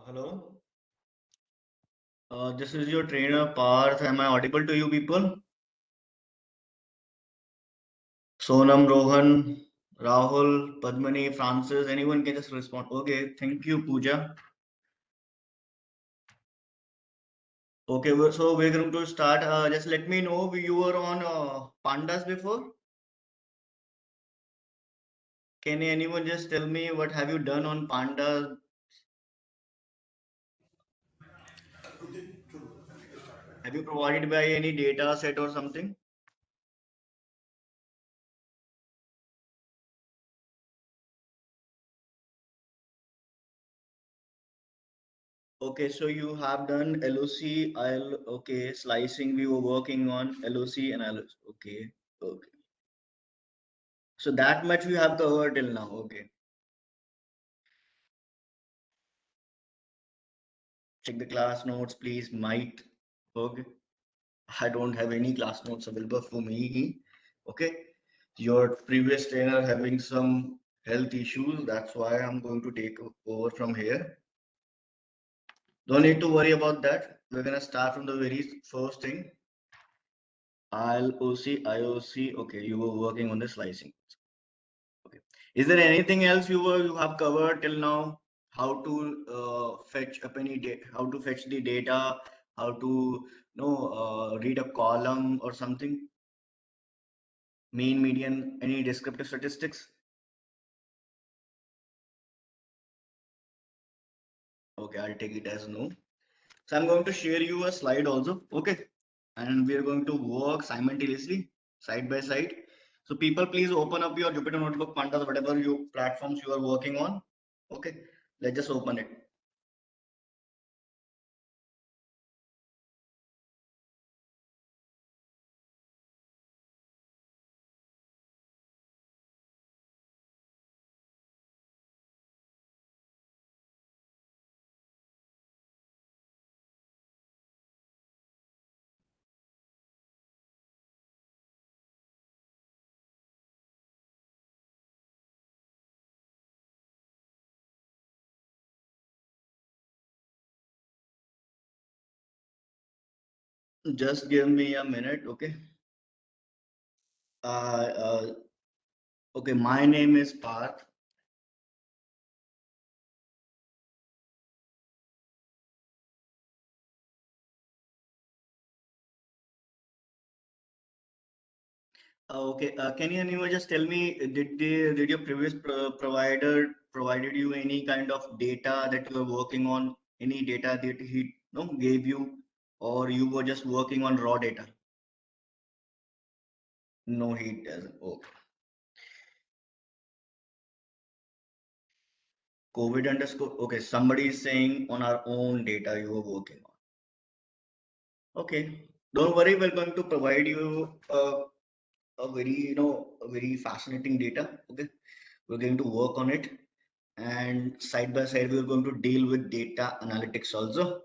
Hello. This is your trainer Parth. Am I audible to you people? Sonam, Rohan, Rahul, Padmani, Francis, anyone can just respond. Okay, thank you, Pooja. Okay, so we're going to start. Just let me know you were on Pandas before. Can anyone just tell me what have you done on Pandas? Have you provided by any data set or something? Okay, so you have done LOC, okay, slicing. We were working on LOC and LOC. Okay, okay. So that much we have covered till now. Okay. Check the class notes, please. Might. Okay. I don't have any class notes available for me. Okay. Your previous trainer having some health issues. That's why I'm going to take over from here. Don't need to worry about that. We're gonna start from the very first thing. ILOC, IOC. Okay, you were working on the slicing. Okay. Is there anything else you have covered till now? How to fetch up any data? How to fetch the data? How to read a column or something? Mean, median, any descriptive statistics? Okay, I'll take it as no. So I'm going to share you a slide also. Okay, and we are going to work simultaneously, side by side. So people, please open up your Jupyter Notebook, Pandas, whatever you platforms you are working on. Okay, let's just open it. Just give me a minute, okay? Uh, uh, okay, my name is Parth. Okay, can you anyone just tell me, did your previous provider provided you any kind of data that you are working on? Any data that he gave you, or you were just working on raw data? No, he doesn't. Okay. COVID underscore. Okay, somebody is saying on our own data you were working on. Okay, don't worry. We're going to provide you a very a very fascinating data. Okay, we're going to work on it, and side by side we're going to deal with data analytics also.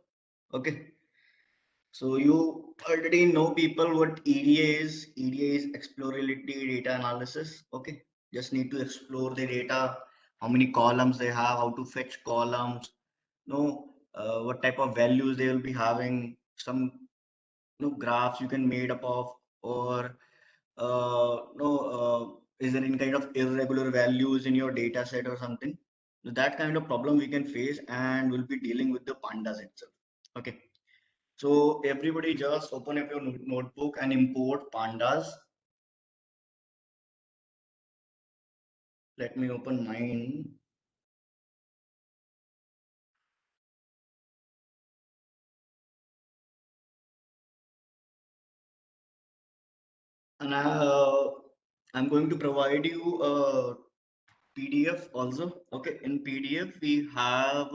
Okay, so you already know people what EDA is. EDA is explorability data analysis. Okay, just need to explore the data, how many columns they have, how to fetch columns, what type of values they will be having, some graphs you can made up of, or no is there any kind of irregular values in your data set or something. That kind of problem we can face, and we'll be dealing with the pandas itself. Okay, so everybody just open up your notebook and import pandas. Let me open mine. And I'm going to provide you a PDF also. Okay, in PDF we have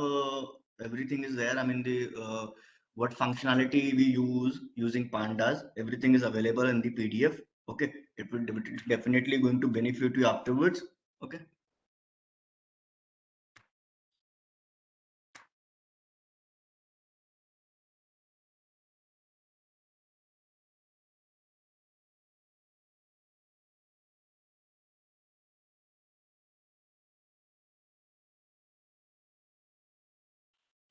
everything is there. I mean the what functionality we use using pandas. Everything is available in the PDF. Okay, it will definitely going to benefit you afterwards. Okay.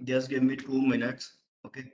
Just give me 2 minutes. Okay.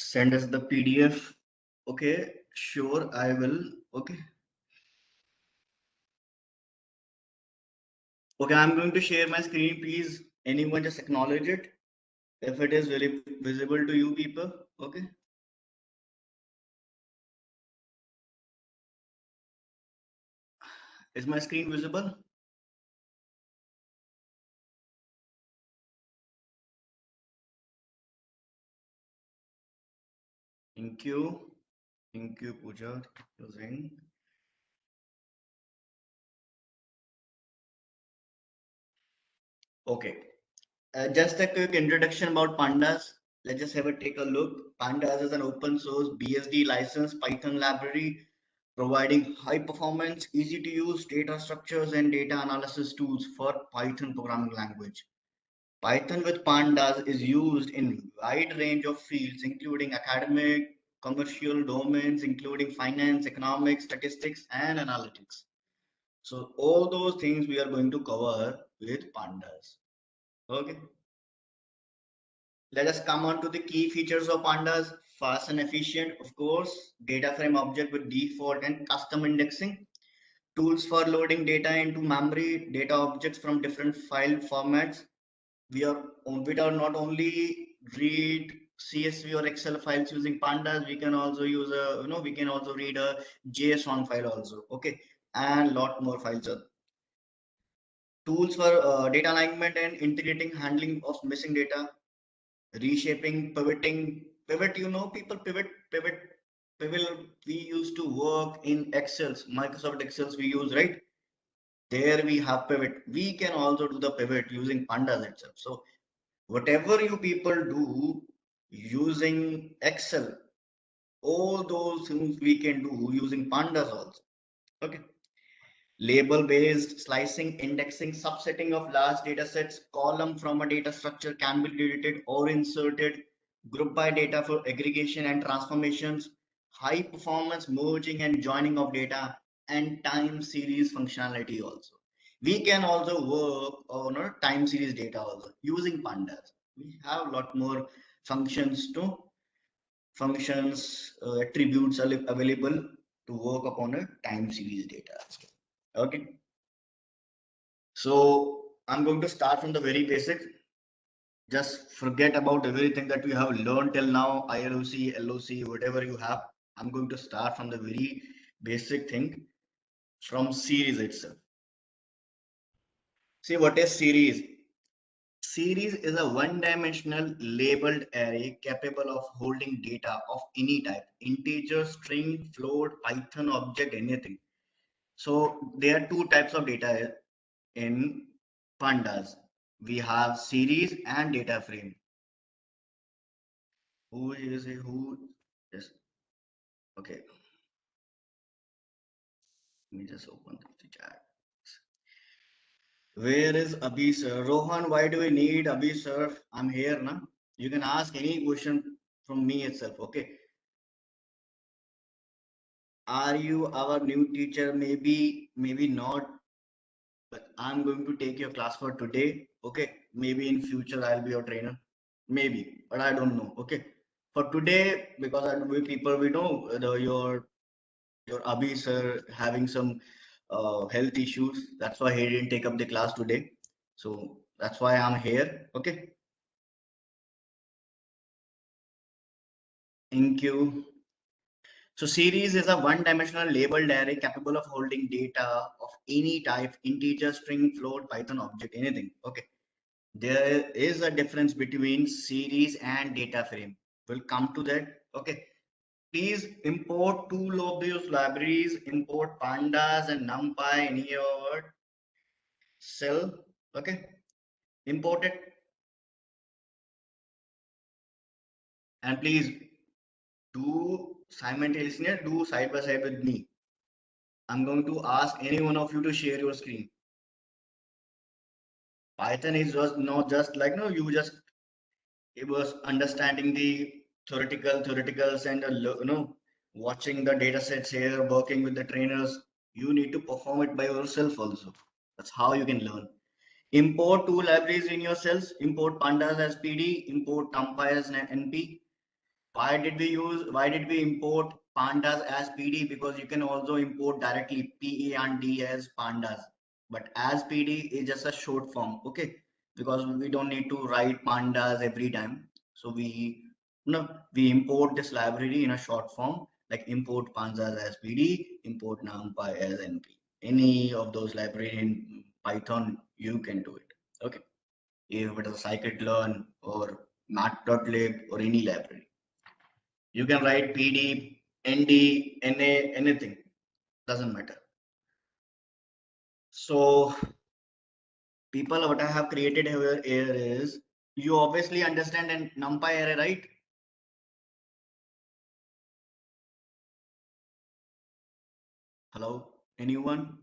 Send us the PDF. Okay, sure, I will. Okay. Okay, I'm going to share my screen. Please, anyone just acknowledge it if it is very visible to you people. Okay. Is my screen visible? Thank you. Thank you, Pooja. Using. Okay. Just a quick introduction about pandas. Let's just have a take a look. Pandas is an open source BSD licensed Python library providing high performance, easy to use data structures and data analysis tools for Python programming language. Python with pandas is used in wide range of fields, including academic, commercial domains, including finance, economics, statistics, and analytics. So all those things we are going to cover with pandas. Okay. Let us come on to the key features of pandas. Fast and efficient, of course. Data frame object with default and custom indexing. Tools for loading data into memory, data objects from different file formats. We are not only read CSV or Excel files using pandas, we can also use a we can also read a JSON file also. Okay, and lot more files. Tools for data alignment and integrating handling of missing data, reshaping, pivoting. Pivot, people pivot. We used to work in Excels, Microsoft Excels we use, right? There we have pivot. We can also do the pivot using pandas itself. So whatever you people do using Excel, all those things we can do using pandas also. Okay. Label based slicing, indexing, subsetting of large data sets, column from a data structure can be deleted or inserted, group by data for aggregation and transformations, high performance merging and joining of data, and time series functionality also. We can also work on a time series data also using pandas. We have a lot more functions to functions attributes are available to work upon a time series data. Okay, so I'm going to start from the very basic. Just forget about everything that we have learned till now, ILOC, LOC, whatever you have. I'm going to start from the very basic thing, from series itself. See, what is series? Series is a one-dimensional labeled array capable of holding data of any type, integer, string, float, Python object, anything. So there are two types of data in pandas. We have series and data frame. Who is it? Who? Yes. Okay. Let me just open the chat. Where is Abhi sir? Rohan, why do we need Abhi sir? I'm here, na? You can ask any question from me itself. Okay. Are you our new teacher? Maybe, maybe not. But I'm going to take your class for today. Okay. Maybe in future I'll be your trainer. Maybe, but I don't know. Okay. For today, because we know your Abhi sir having some health issues. That's why he didn't take up the class today. So that's why I'm here. Okay. Thank you. So series is a one-dimensional labeled array capable of holding data of any type, integer, string, float, Python object, anything. Okay. There is a difference between series and data frame. We'll come to that. Okay. Please import two of those libraries, import pandas and numpy in your cell. Okay. Import it. And please do simultaneously, do side by side with me. I'm going to ask any one of you to share your screen. Python is just not just like no, you just it was understanding the theoreticals and watching the data sets here, working with the trainers. You need to perform it by yourself also. That's how you can learn. Import two libraries in your cells. Import pandas as PD. Import numpy as NP. Why did we import pandas as PD? Because you can also import directly PA and D as pandas. But as PD is just a short form, okay? Because we don't need to write pandas every time. So we import this library in a short form, like import pandas as PD, import numpy as NP. Any of those library in Python, you can do it. Okay. If it is a scikit-learn or matplotlib or any library. You can write PD, ND, NA, anything. Doesn't matter. So people, what I have created here is you obviously understand an NumPy array, right? Hello, anyone?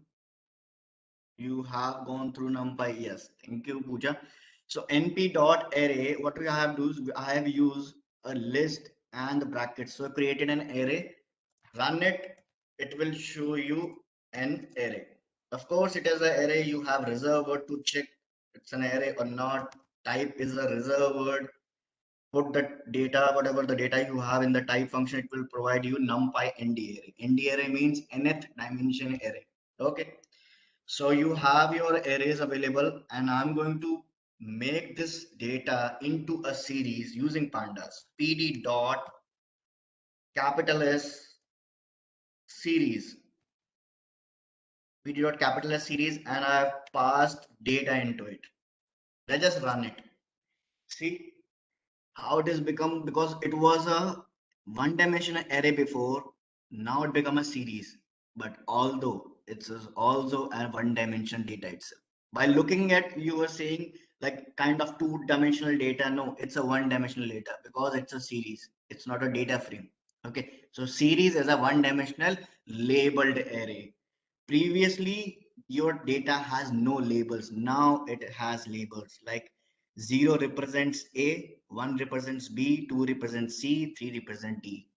You have gone through NumPy? Yes. Thank you, Pooja. So np dot array, what we have do is I have used a list and the brackets. So created an array, run it, it will show you an array. Of course, it is an array. You have reserved word to check it's an array or not. Type is a reserved word. Put the data, whatever the data you have in the type function, it will provide you numpy nd array. Nd array means nth dimension array. Okay. So you have your arrays available, and I'm going to make this data into a series using pandas. PD dot capital S series. PD dot capital S series, and I've passed data into it. Let's just run it. See how it has become, because it was a one-dimensional array before. Now it become a series. But although it's also a one-dimensional data itself. By looking at, you were saying like kind of two-dimensional data. No, it's a one-dimensional data because it's a series. It's not a data frame. Okay, so series is a one-dimensional labeled array. Previously, your data has no labels. Now it has labels, like 0 represents A, 1 represents B, 2 represents C, 3 represents D.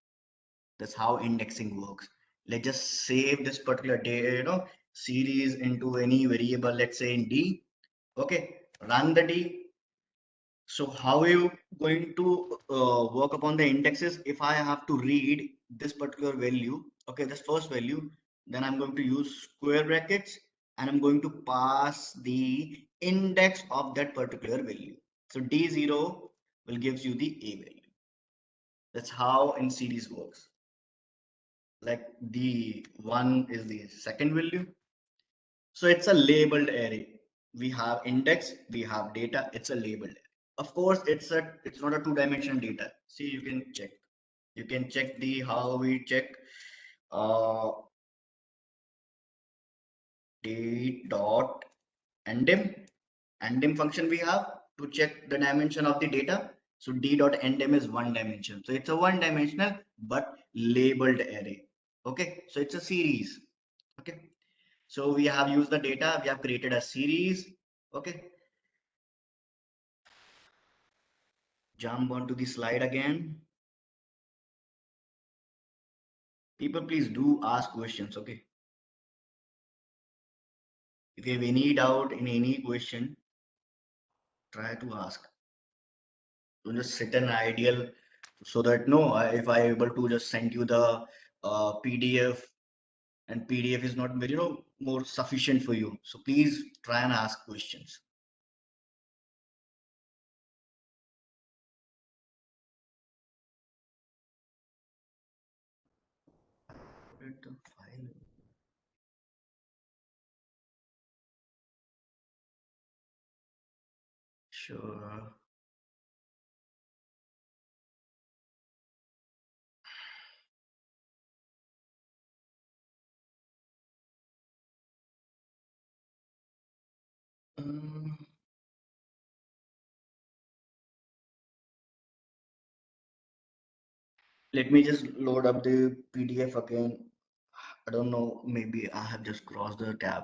That's how indexing works. Let's just save this particular data, series into any variable, let's say in D. Okay, run the D. So how are you going to work upon the indexes? If I have to read this particular value, okay, this first value, then I'm going to use square brackets and I'm going to pass the index of that particular value. So D0 will gives you the A value. That's how in series works. Like the one is the second value. So it's a labeled array. We have index, we have data, it's a labeled array. Of course, it's not a two-dimensional data. See, you can check. You can check the how we check uh d dot endim. Endim function we have to check the dimension of the data. So d dot endim is one dimension. So it's a one dimensional but labeled array. Okay, so it's a series. Okay, so we have used the data, we have created a series. Okay, jump onto the slide again. People, please do ask questions. Okay, if you have any doubt in any question, try to ask. Don't just sit in ideal so that no, if I able to just send you the PDF and PDF is not very, more sufficient for you. So please try and ask questions. Upload the file. Sure. Um, Let me just load up the PDF again. I don't know, maybe I have just crossed the tab.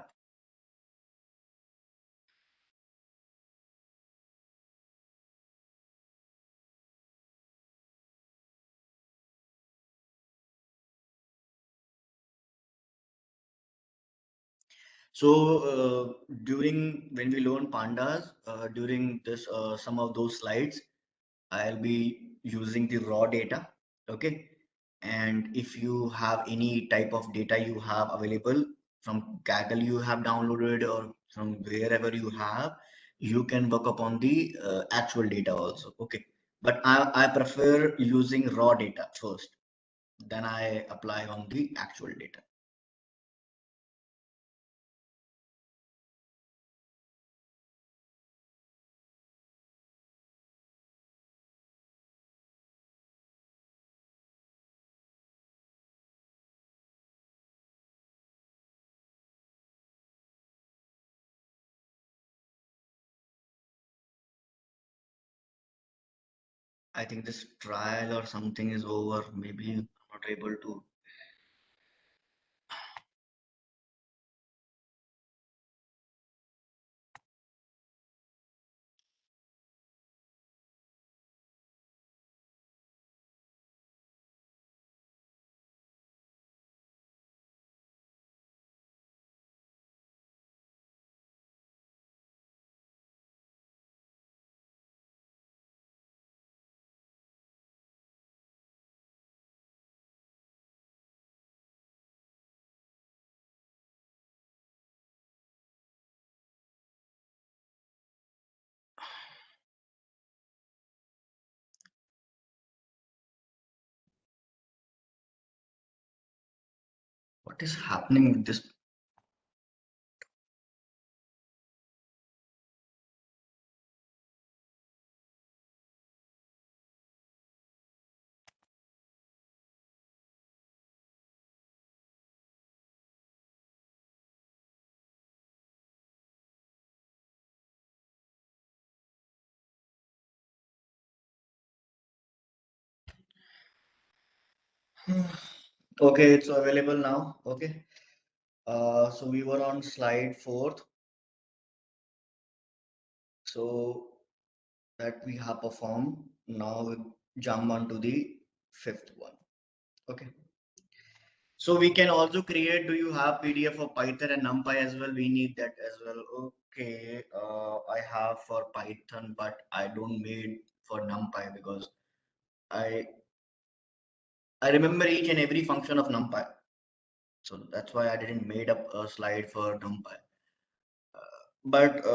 So during when we learn pandas, during this some of those slides, I'll be using the raw data. Okay, and if you have any type of data you have available from Kaggle you have downloaded or from wherever you have, you can work upon the actual data also. Okay, but I prefer using raw data first, then I apply on the actual data. I think this trial or something is over. Maybe I'm not able to. What is happening with this? Okay, it's available now. Okay. So we were on slide fourth. So that we have performed. Now we jump on to the fifth one. Okay. So we can also create, do you have PDF for Python and NumPy as well? We need that as well. Okay, I have for Python, but I don't made for NumPy because I I remember each and every function of NumPy. So that's why I didn't made up a slide for NumPy. But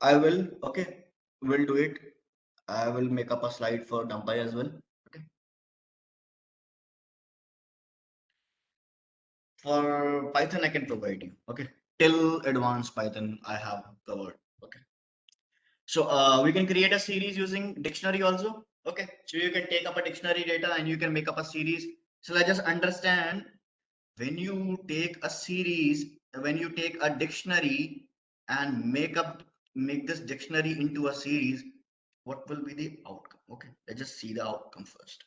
I will, okay, we'll do it. I will make up a slide for NumPy as well. Okay. For Python, I can provide you. Okay. Till advanced Python, I have covered. Okay. So we can create a series using dictionary also. Okay. So you can take up a dictionary data and you can make up a series. So let's just understand, when you take a series, when you take a dictionary and make this dictionary into a series, what will be the outcome? Okay. Let's just see the outcome first.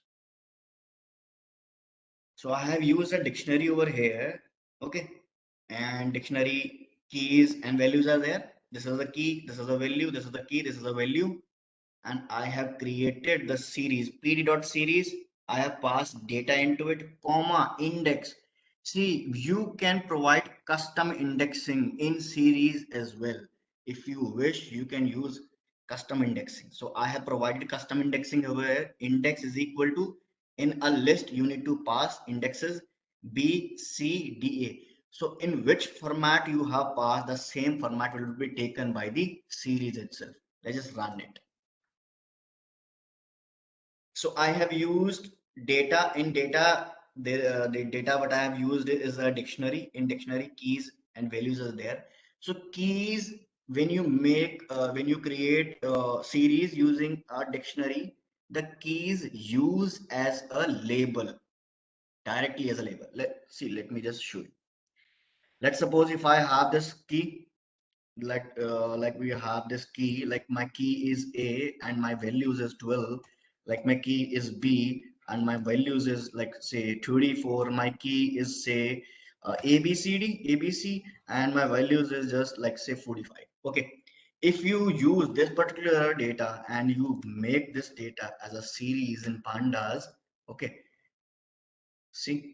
So I have used a dictionary over here. Okay. And dictionary keys and values are there. This is the key, this is a value, this is the key, this is a value. And I have created the series pd.series. I have passed data into it, comma, index. See, you can provide custom indexing in series as well. If you wish, you can use custom indexing. So I have provided custom indexing over here. Index is equal to, in a list, you need to pass indexes B, C, D, A. So in which format you have passed, the same format will be taken by the series itself. Let's just run it. So I have used data in data. The data what I have used is a dictionary. In dictionary, keys and values are there. So keys, when you make when you create a series using a dictionary, the keys use as a label, directly as a label. Let's see. Let me just show you. Let's suppose if I have this key, like we have this key, like my key is A and my values is 12, like my key is B and my values is like say 24, my key is say ABC and my values is just like say 45. Okay, if you use this particular data and you make this data as a series in pandas, okay, see,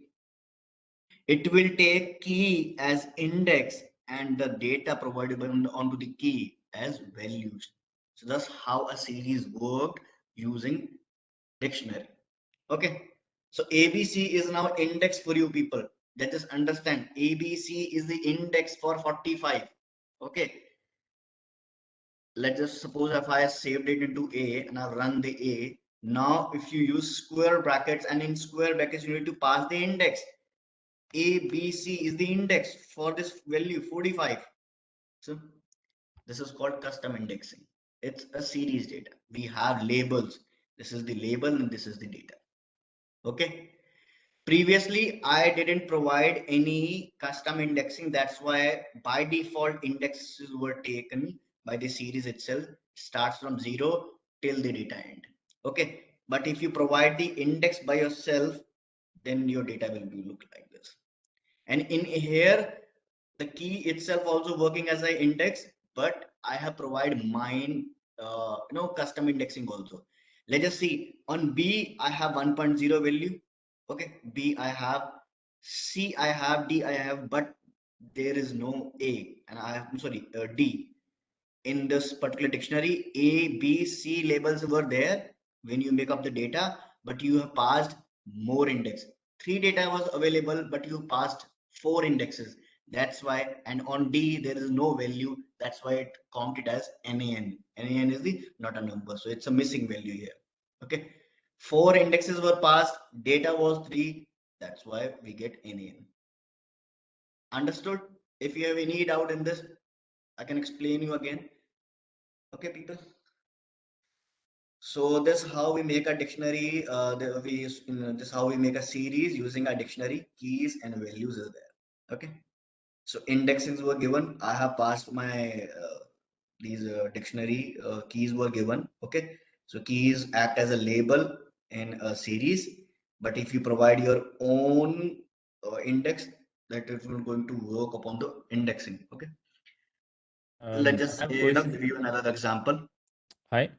it will take key as index and the data provided onto the key as values. So that's how a series worked using dictionary. Okay. So ABC is now index for you people. That just understand, ABC is the index for 45. Okay. Let's just suppose if I saved it into A and I run the A. Now, if you use square brackets, and in square brackets, you need to pass the index. ABC is the index for this value 45. So this is called custom indexing. It's a series data. We have labels. This is the label and this is the data. Okay. Previously, I didn't provide any custom indexing. That's why by default indexes were taken by the series itself. Starts from 0 till the data end. Okay. But if you provide the index by yourself, then your data will be look like this. And in here, the key itself also working as an index, but I have provided mine, custom indexing also. Let's just see, on B I have 1.0 value. Okay, B I have, C I have, D I have, but there is no A, and I have, I'm sorry, D. In this particular dictionary, A, B, C labels were there when you make up the data, but you have passed more index. Three data was available, but you passed four indexes. That's why, and on D, there is no value. That's why it counted as NaN. NaN is the not a number, so it's a missing value here. Okay. Four indexes were passed, data was three. That's why we get NaN. Understood? If you have any doubt in this, I can explain you again. Okay, people. So this how we make a dictionary. This how we make a series using a dictionary. Keys and values is there. Okay. So indexes were given. I have passed my these dictionary keys were given. Okay. So keys act as a label in a series. But if you provide your own index, that it will going to work upon the indexing. Okay. Let's I just have a question. give you another example. Hi.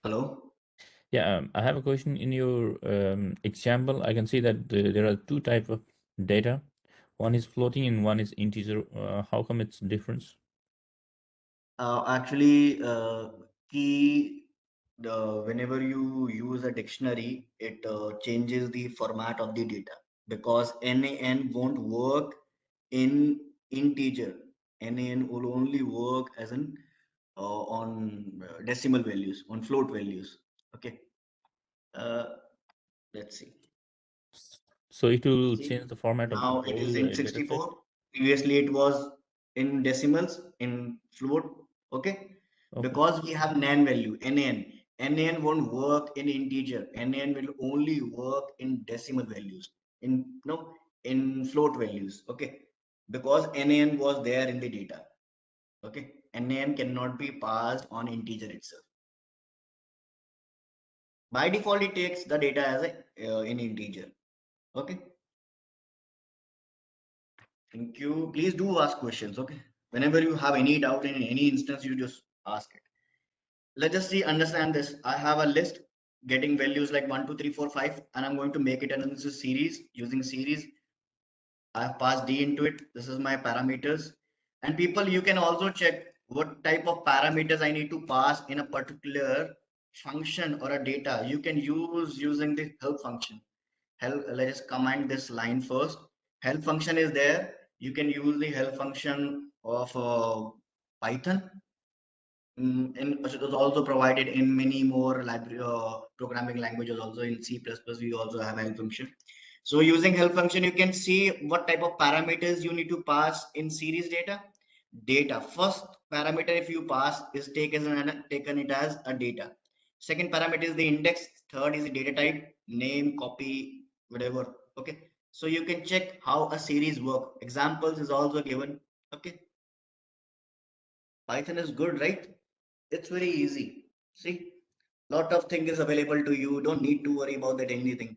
Hello. Yeah, I have a question. In your example, I can see that there are two type of data. One is floating and one is integer. How come it's difference? Actually, key the whenever you use a dictionary, it changes the format of the data because NaN won't work in integer. NaN will only work as an on decimal values, on float values. Okay. Uh, let's see. So it will See, change the format of the now it is whole in data set. 64. Previously, it was in decimals, in float. Okay, Okay. because we have nan value, nan. Nan won't work in integer. Nan will only work in decimal values, in no, in float values. Okay, because nan was there in the data. Okay, nan cannot be passed on integer itself. By default, it takes the data as a in integer. Okay. Thank you. Please do ask questions, okay? Whenever you have any doubt in any instance, you just ask it. Let's just see, understand this. I have a list getting values like 1, 2, 3, 4, 5, and I'm going to make it into a series using series. I have passed D into it. This is my parameters. And people, you can also check what type of parameters I need to pass in a particular function or a data. You can use using the help function. Help, let's just command this line first. Help function is there. You can use the help function of Python. And it is also provided in many more library programming languages. Also in C++, we also have help function. So using help function, you can see what type of parameters you need to pass in series data. Data first parameter, if you pass, is taken it as a data. Second parameter is the index. Third is the data type, name, copy, whatever. Okay. So you can check how a series work. Examples is also given. Okay. Python is good, right? It's very easy. See, lot of things is available to you. Don't need to worry about that anything.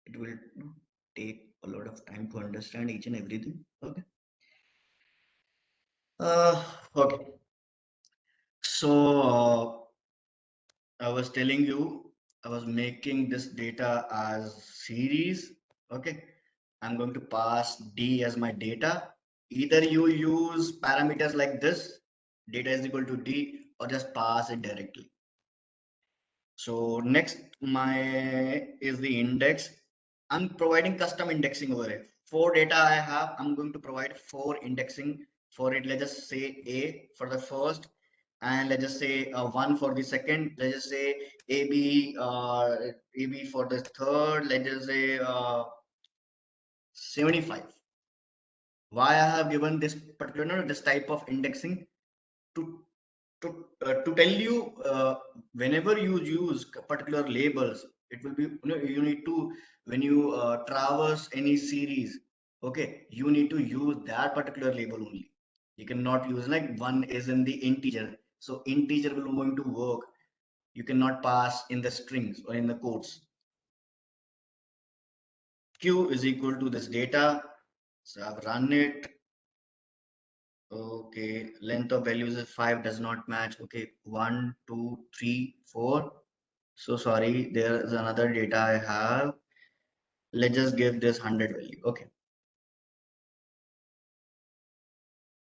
It will take a lot of time to understand each and everything. Okay. Okay. So I was telling you, I was making this data as series. Okay. I'm going to pass D as my data. Either you use parameters like this, data is equal to D, or just pass it directly. So next my is the index. I'm providing custom indexing over it. For data I have, I'm going to provide 4 indexing for it. Let's just say A for the first, and let's just say 1 for the second. Let's just say AB for the third. Let's just say 75. Why I have given this particular this type of indexing to to tell you whenever you use particular labels, it will be you need to when you traverse any series, okay, you need to use that particular label only. You cannot use like one is in the integer, so integer will going to work. You cannot pass in the strings or in the quotes. Q is equal to this data, so I've run it. Okay, length of values is 5, does not match. Okay, 1, 2, 3, 4. So sorry, there is another data I have. Let's just give this 100 value. Okay.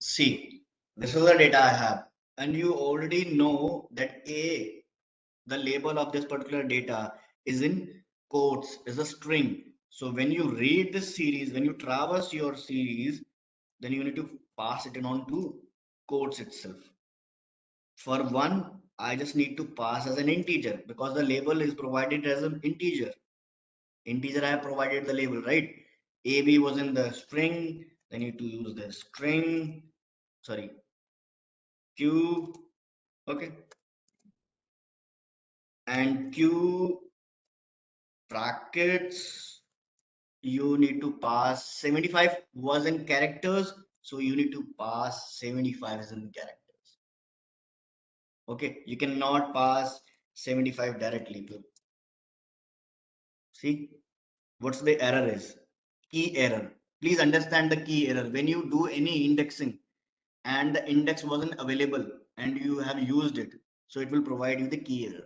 See, this is the data I have. And you already know that A, the label of this particular data is in quotes, is a string. So when you read this series, when you traverse your series, then you need to pass it on to quotes itself. For one, I just need to pass as an integer because the label is provided as an integer. Integer I have provided the label, right? AB was in the string, then you need to use the string, sorry, Q, okay, and Q brackets, you need to pass 75 was in characters, so you need to pass 75 as in characters. Okay, you cannot pass 75 directly. See, what's the error is? Key error. Please understand the key error. When you do any indexing, and the index wasn't available and you have used it, so it will provide you the key error.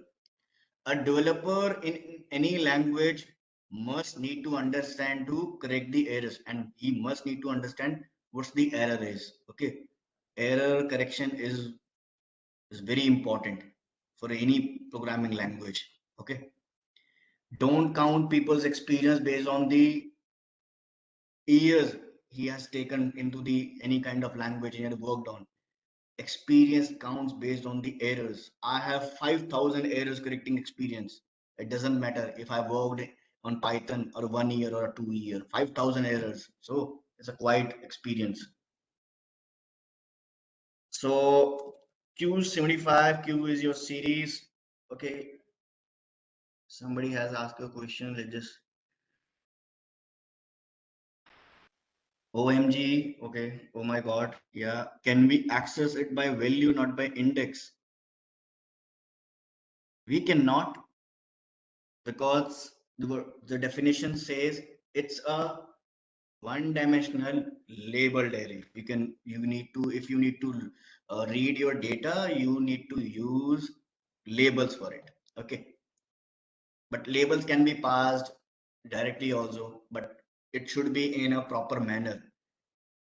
A developer in any language must need to understand to correct the errors, and he must need to understand what's the error is. Okay, error correction is very important for any programming language. Okay, don't count people's experience based on the years he has taken into the any kind of language he had worked on. Experience counts based on the errors. I have 5,000 errors correcting experience. It doesn't matter if I worked on Python or 1 year or 2 year, 5,000 errors. So it's a quite experience. So Q75, Q is your series. Okay. Somebody has asked a question. Let's just OMG. Okay. Oh my God. Yeah. Can we access it by value, not by index? We cannot, because the definition says it's a one-dimensional labeled array. You need to, if you need to read your data, you need to use labels for it. Okay, but labels can be passed directly also, but it should be in a proper manner.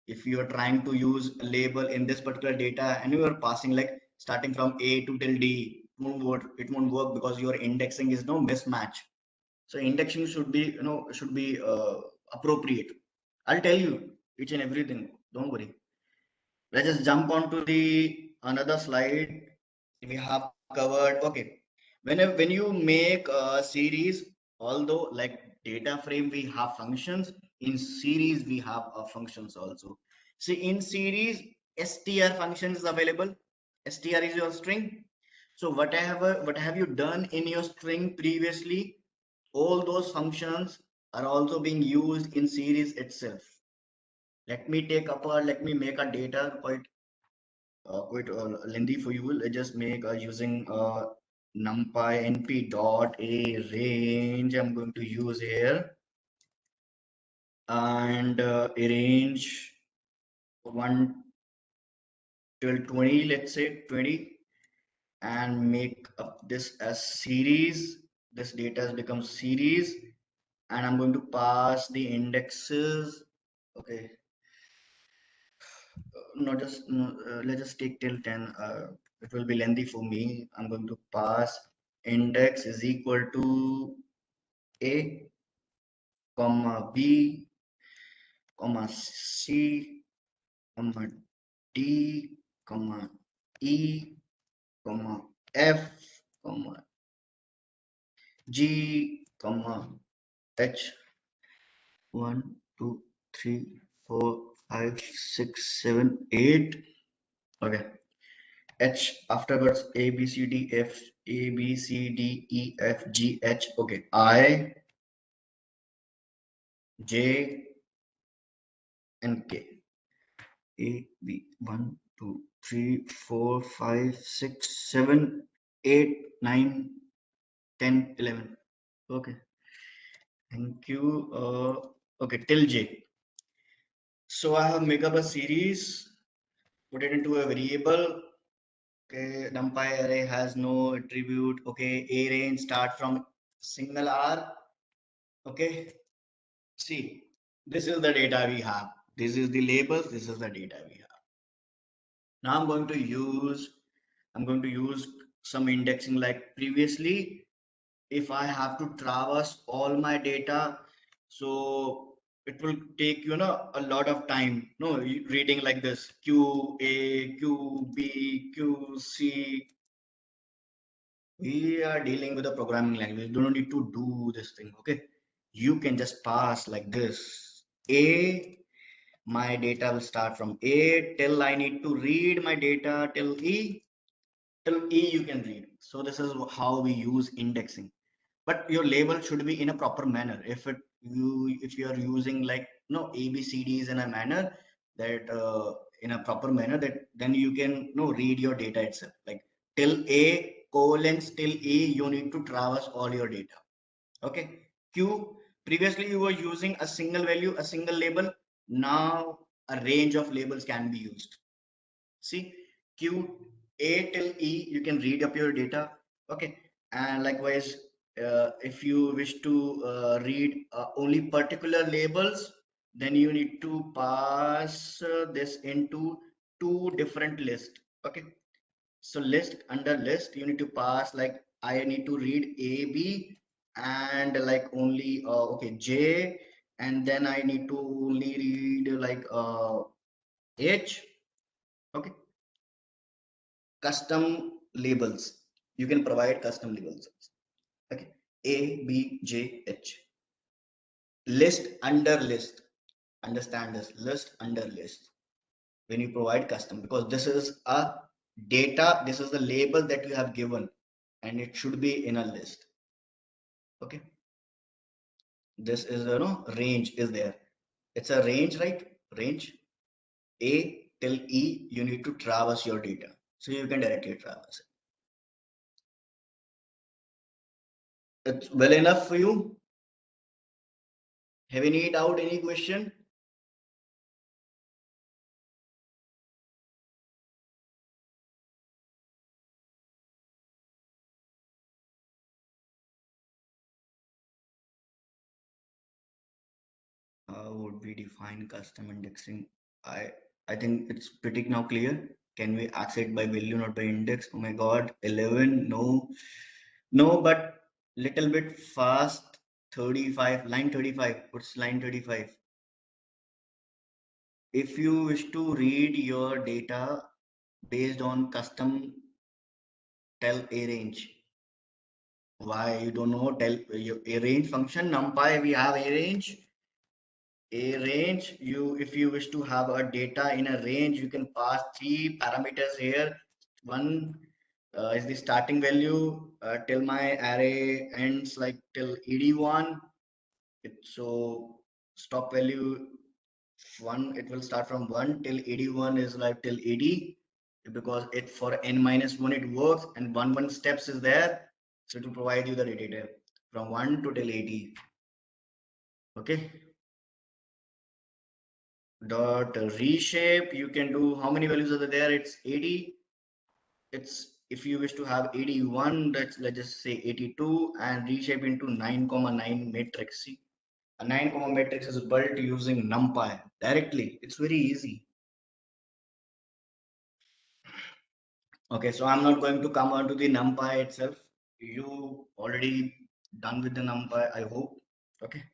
If you are trying to use a label in this particular data and you are passing like starting from A to till D, it won't work because your indexing is no mismatch. So indexing should be, should be appropriate. I'll tell you each and everything. Don't worry. Let's just jump on to the another slide we have covered. Okay. When you make a series, although like data frame we have functions, in series we have functions also. See, in series, str function is available. Str is your string. So whatever what have you done in your string previously, all those functions are also being used in series itself. Let me make a data quite lengthy for you. Let's just make using numpy np dot a range. I'm going to use here, and a range 1 till 20, let's say 20, and make up this as series. This data has become series, and I'm going to pass the indexes. Okay, no, just no, let's just take till 10. It will be lengthy for me. I'm going to pass index is equal to a comma b comma c comma d comma e comma f comma g comma h. 1 2 3 4 5 6 7 8. Okay, H afterwards A B C D F, A B C D E F G H. Okay, I J and K. A B 1 2 3 4 5 6 7 8 9 10 11. Okay, thank you. Okay, till J. So I have make up a series, put it into a variable. Okay, numpy array has no attribute. Okay, a range start from single R. Okay, see, this is the data we have. This is the labels. This is the data we have. Now I'm going to use some indexing like previously. If I have to traverse all my data, so it will take, a lot of time. No, reading like this, Q, A, Q, B, Q, C. We are dealing with a programming language. You don't need to do this thing. Okay. You can just pass like this. A, my data will start from A till I need to read my data till E. Till E you can read. So this is how we use indexing. But your label should be in a proper manner. If you are using like ABCDs in a manner that in a proper manner, that then you can read your data itself. Like till A colons till E, you need to traverse all your data. Okay. Q, previously you were using a single value, a single label. Now a range of labels can be used. See, Q, A till E, you can read up your data. Okay. And likewise, If you wish to read only particular labels, then you need to pass this into two different lists. Okay, so list under list, you need to pass like I need to read A, B, and like only okay J, and then I need to only read like H. Okay, custom labels. You can provide custom labels. Okay, A, B, J, H. List under list. Understand this, list under list. When you provide custom, because this is a data, this is the label that you have given, and it should be in a list. Okay, this is range is there. It's a range, right? Range A till E. You need to traverse your data, so you can directly traverse it. It's well enough for you. Have you need out any question? How would we define custom indexing? I I think it's pretty now clear. Can we access it by value, not by index? Oh my God, 11. No, no, but little bit fast. 35, line 35. What's line 35? If you wish to read your data based on custom, tell a range. Why you don't know? Tell a range function. NumPy we have a range. A range, you if you wish to have a data in a range, you can pass three parameters here. One is the starting value till my array ends like till ed1. So stop value one, it will start from 1 till ed1 is like till ed, because it for n minus 1 it works, and 1 steps is there, so to provide you the data from 1 to till 80. Okay, dot reshape, you can do how many values are there, it's 80. It's if you wish to have 81, let's just say 82, and reshape into 9,9 matrix. See, a 9 comma matrix is built using numpy directly. It's very easy. Okay, so I'm not going to come on to the numpy itself. You already done with the numpy, I hope. Okay,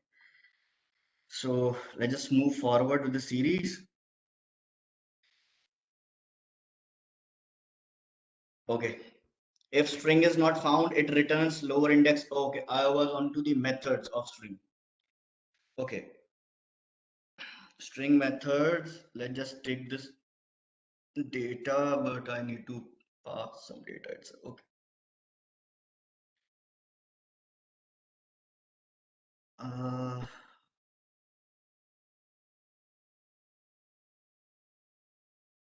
so let's just move forward with the series. Okay, if string is not found, it returns lower index. Okay, I was on to the methods of string. Okay, string methods. Let's just take this data, but I need to pass some data itself. Okay.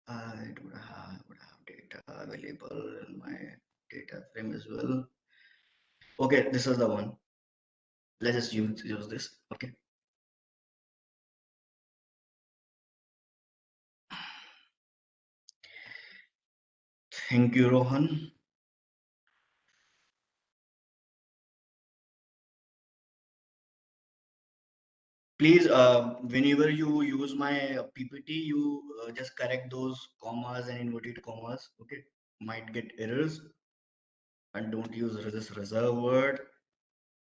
I would have data available in my data frame as well. Okay, this is the one. Let's just use this. Okay. Thank you, Rohan. Please, whenever you use my PPT, you just correct those commas and inverted commas. Okay, might get errors, and don't use this reserve word.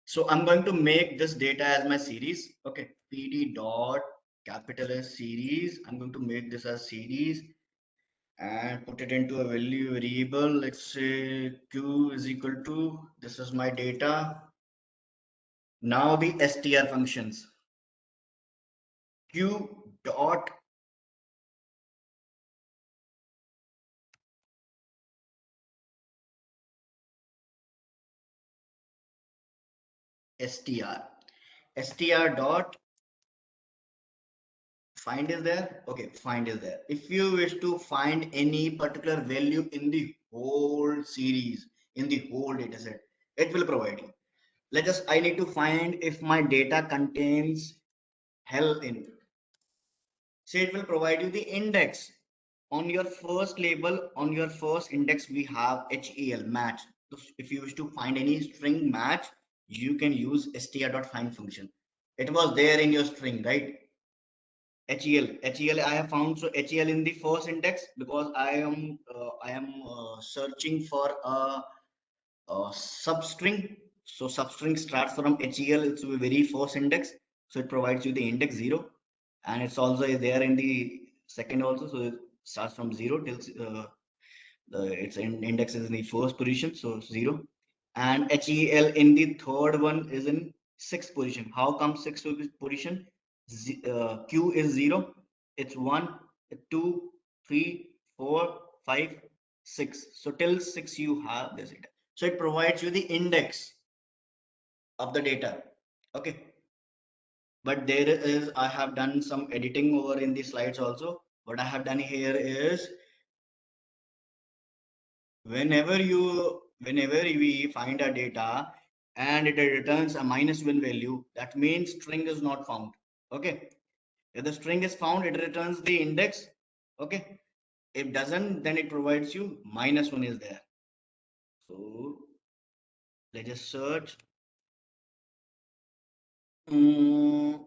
So I'm going to make this data as my series. Okay, PD dot capital S series. I'm going to make this as series and put it into a value variable. Let's say Q is equal to, this is my data. Now the str functions. Q dot str. Str dot find is there. Okay, find is there. If you wish to find any particular value in the whole series, in the whole data set, it will provide you. Let us, I need to find if my data contains hell in. So it will provide you the index. On your first label, on your first index, we have HEL match. So if you wish to find any string match, you can use str.find function. It was there in your string, right? HEL, I have found. So HEL in the first index, because I am searching for a substring. So substring starts from HEL. It's the very first index. So it provides you the index 0, and it's also there in the second also. So it starts from 0 till its index is in the first position, so 0. And HEL in the third one is in sixth position. How come sixth position? Q is 0, it's 1, 2, 3, 4, 5, 6. So till 6 you have this data. So it provides you the index of the data. Okay. But there is, I have done some editing over in the slides also. What I have done here is, whenever we find a data and it returns a -1 value, that means string is not found. Okay. If the string is found, it returns the index. Okay. If doesn't, then it provides you -1 is there. So let's just search. Mm,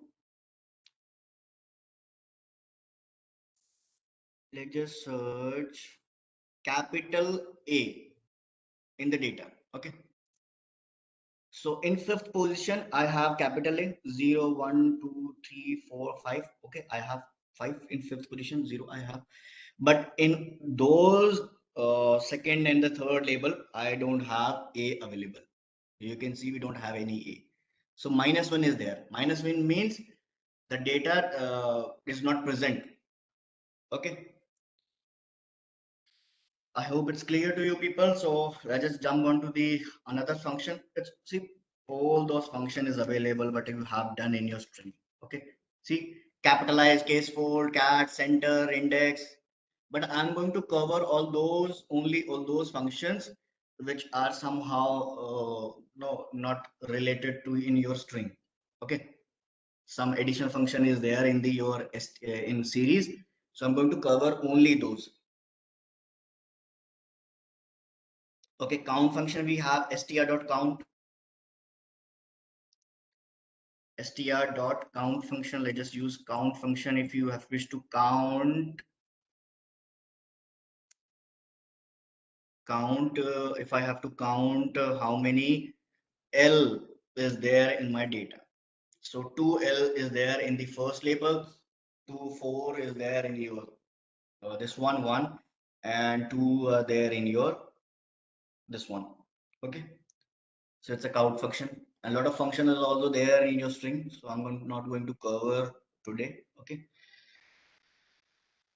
let's just search capital A in the data. Okay. So in fifth position, I have capital A, 0, 1, 2, 3, 4, 5. Okay, I have 5 in fifth position, 0 I have. But in those second and the third label, I don't have A available. You can see we don't have any A. So -1 is there. -1 means the data is not present. Okay. I hope it's clear to you people. So let's just jump on to the another function. It's, see, all those function is available, but you have done in your string. Okay. See, capitalize, case fold, cat, center, index. But I'm going to cover only all those functions which are somehow no, not related to in your string. Okay. Some additional function is there in the your in series. So I'm going to cover only those. Okay, count function we have str.count. Str.count function. Let's just use count function if you have wish to count if I have to count how many L is there in my data. So 2L is there in the first label, 2, 4 is there in your this one, and 2 there in your this one. Okay. So it's a count function. A lot of function is also there in your string. So not going to cover today. Okay.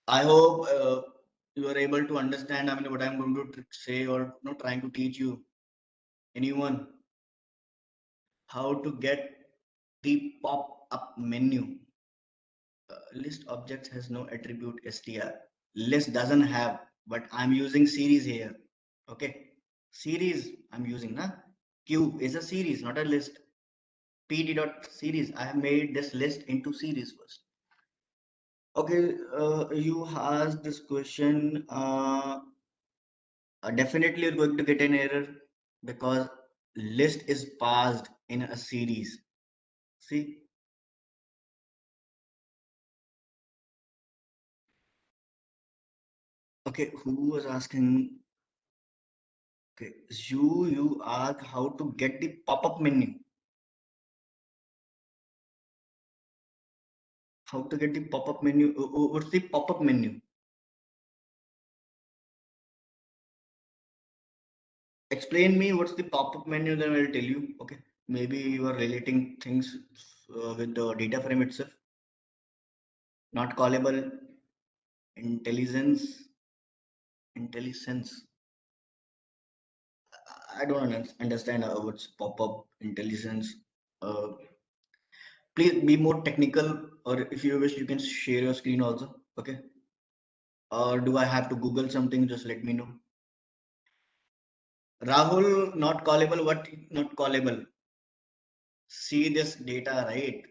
I hope you are able to understand. I mean, what I'm going to say or not trying to teach you. Anyone, how to get the pop-up menu. List objects has no attribute str. List doesn't have, but I'm using series here. Okay. Series I'm using. Na? Q is a series, not a list. PD dot series. I have made this list into series first. Okay, you asked this question. Definitely you're going to get an error because list is passed in a series. See, okay, who was asking? Okay, you asked how to get the pop-up menu. How to get the pop-up menu? What's the pop-up menu? Explain me what's the pop-up menu, then I'll tell you. Okay, maybe you are relating things with the data frame itself. Not callable intelligence. Intelligence. I don't understand what's pop-up intelligence. Uh, please be more technical, or if you wish, you can share your screen also. Okay. Or do I have to Google something? Just let me know. Rahul, not callable. What not callable? See this data, right?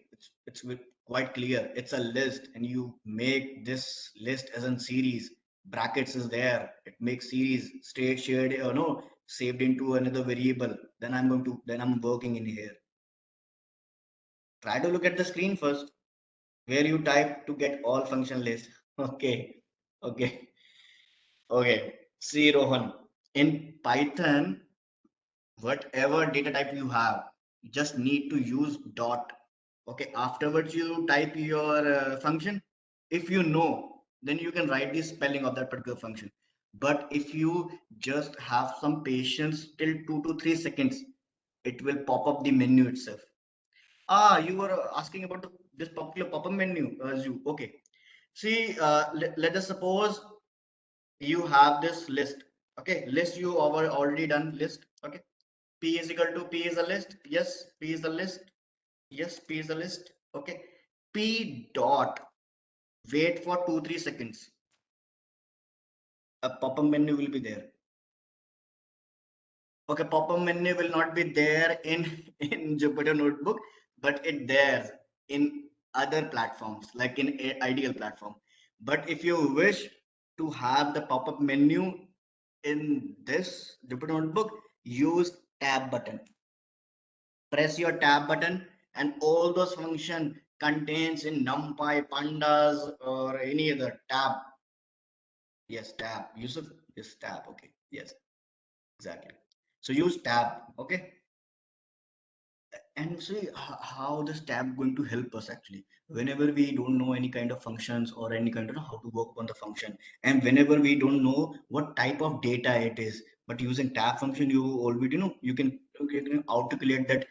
Quite clear. It's a list, and you make this list as a series. Brackets is there. It makes series, state, shared, or no, saved into another variable, then I'm working in here. Try to look at the screen first, where you type to get all function list. Okay, okay, okay. See, Rohan, in Python, whatever data type you have, you just need to use dot. Okay, afterwards you type your function. If you know, then you can write the spelling of that particular function. But if you just have some patience till 2 to 3 seconds, it will pop up the menu itself. Ah, you were asking about this particular pop-up menu as you. Okay, see, let us suppose you have this list. Okay, list you already done list. Okay, p is equal to p is a list. Yes, p is the list. Yes, p is the list. Okay, p dot, wait for 2 3 seconds. A pop-up menu will be there. Okay, pop-up menu will not be there in in Jupyter Notebook, but it there in other platforms like in Ideal platform. But if you wish to have the pop-up menu in this Jupyter Notebook, use tab button. Press your tab button, and all those function contains in NumPy, Pandas, or any other tab. Yes, tab. Yusuf, yes, tab. Okay. Yes, exactly. So use tab. Okay. And see how this tab going to help us actually whenever we don't know any kind of functions or any kind of how to work on the function, and whenever we don't know what type of data it is, but using tab function you already know, you can calculate that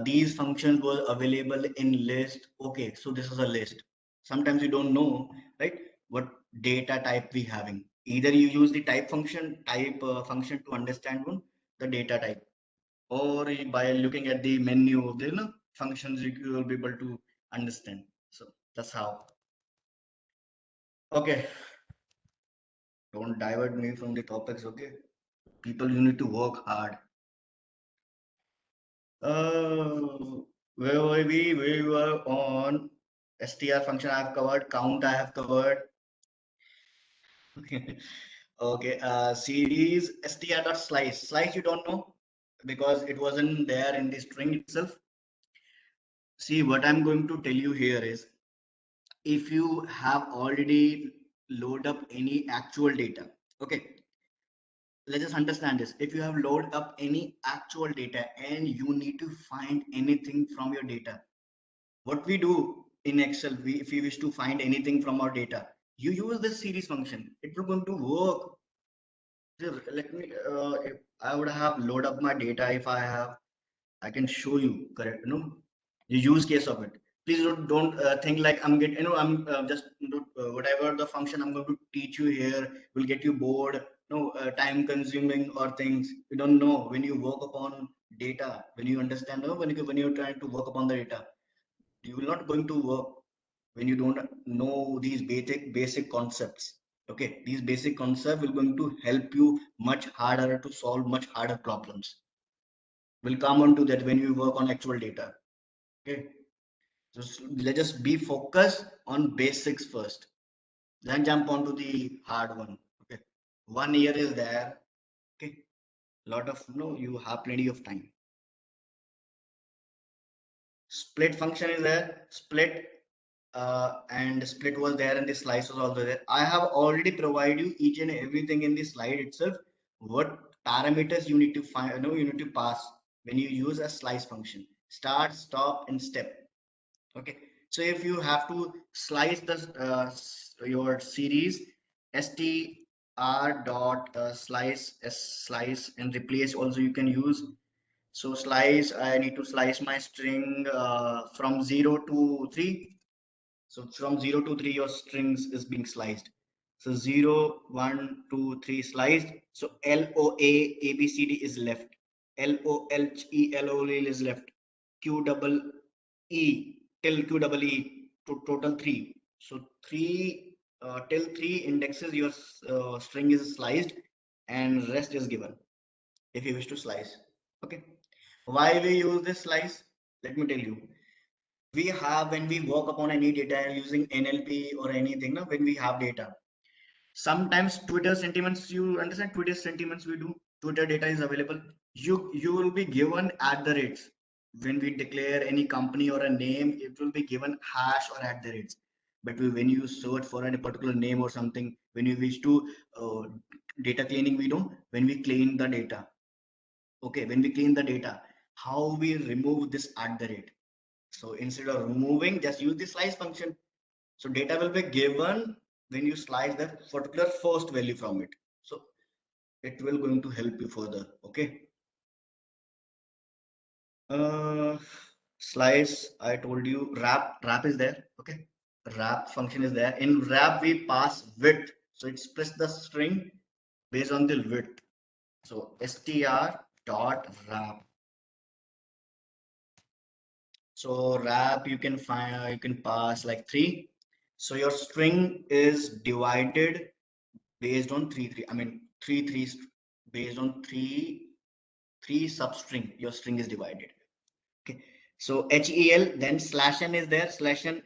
these functions were available in list. Okay, so this is a list. Sometimes you don't know, right, what data type we having. Either you use the type function to understand one the data type, or by looking at the menu of the functions you will be able to understand. So that's how. Okay, don't divert me from the topics. Okay, people, you need to work hard. Uh where were we on str function. I have covered count. I have covered. Okay, series str dot slice you don't know because it wasn't there in the string itself. See, what I'm going to tell you here is, if you have already load up any actual data. Okay, let's just understand this. If you have load up any actual data and you need to find anything from your data, what we do in Excel, if we wish to find anything from our data, you use this series function. It will going to work. Let me if I would have load up my data. If I can show you, correct, the use case of it. Please don't think like I'm getting, I'm just whatever the function I'm going to teach you here will get you bored, no, time consuming or things. You don't know when you work upon data, when you understand, when you're trying to work upon the data, you will not going to work when you don't know these basic concepts. Okay, these basic concepts will going to help you much harder to solve much harder problems. We'll come on to that when you work on actual data. Okay, so let's just be focused on basics first, then jump on to the hard one. Okay, 1 year is there. Okay, lot of you have plenty of time. Split function is there. Split and split was there, and the slice was also there. I have already provided you each and everything in the slide itself. What parameters you need to find, you need to pass when you use a slice function: start, stop, and step. Okay, so if you have to slice the your series, str dot slice and replace also you can use. So slice, I need to slice my string from 0 to 3. So from 0 to 3 your strings is being sliced. So 0 1 2 3 sliced. So LOA ABCD is left. LOLEL is left. Q double E till Q double E to total 3. So 3 till 3 indexes your string is sliced, and rest is given if you wish to slice. Okay. Why we use this slice? Let me tell you. We have, when we work upon any data using NLP or anything, when we have data, sometimes Twitter sentiments, you understand Twitter sentiments we do. Twitter data is available. You will be given at the rates. When we declare any company or a name, it will be given hash or at the rates. But when you search for any particular name or something, when you wish to uh, data cleaning, we don't, when we clean the data, okay, when we clean the data, how we remove this at the rate. So instead of removing, just use the slice function. So data will be given when you slice the particular first value from it. So it will going to help you further. Okay. uh Slice, I told you. Wrap is there. Okay, wrap function is there. In wrap we pass width, so it splits the string based on the width. So str dot wrap. So wrap, you can find, you can pass like 3. So your string is divided based on 3 3, I mean 3 3, based on 3 substring, your string is divided. Okay, so HEL, then slash n is there, slash n,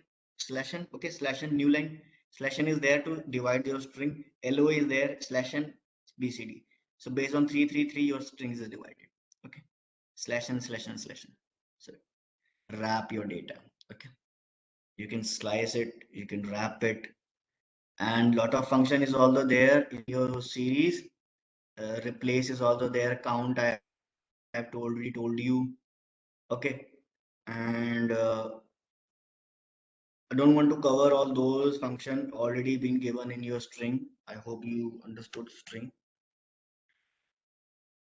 okay, slash n new line, slash n is there to divide your string. LO is there, slash n BCD. So based on 3 3 3, your strings is divided. Okay, slash n slash n slash n. So wrap your data. Okay, you can slice it, you can wrap it, and lot of function is also there in your series. Replace is also there, count I have already told you. Okay, and I don't want to cover all those function already been given in your string. I hope you understood string.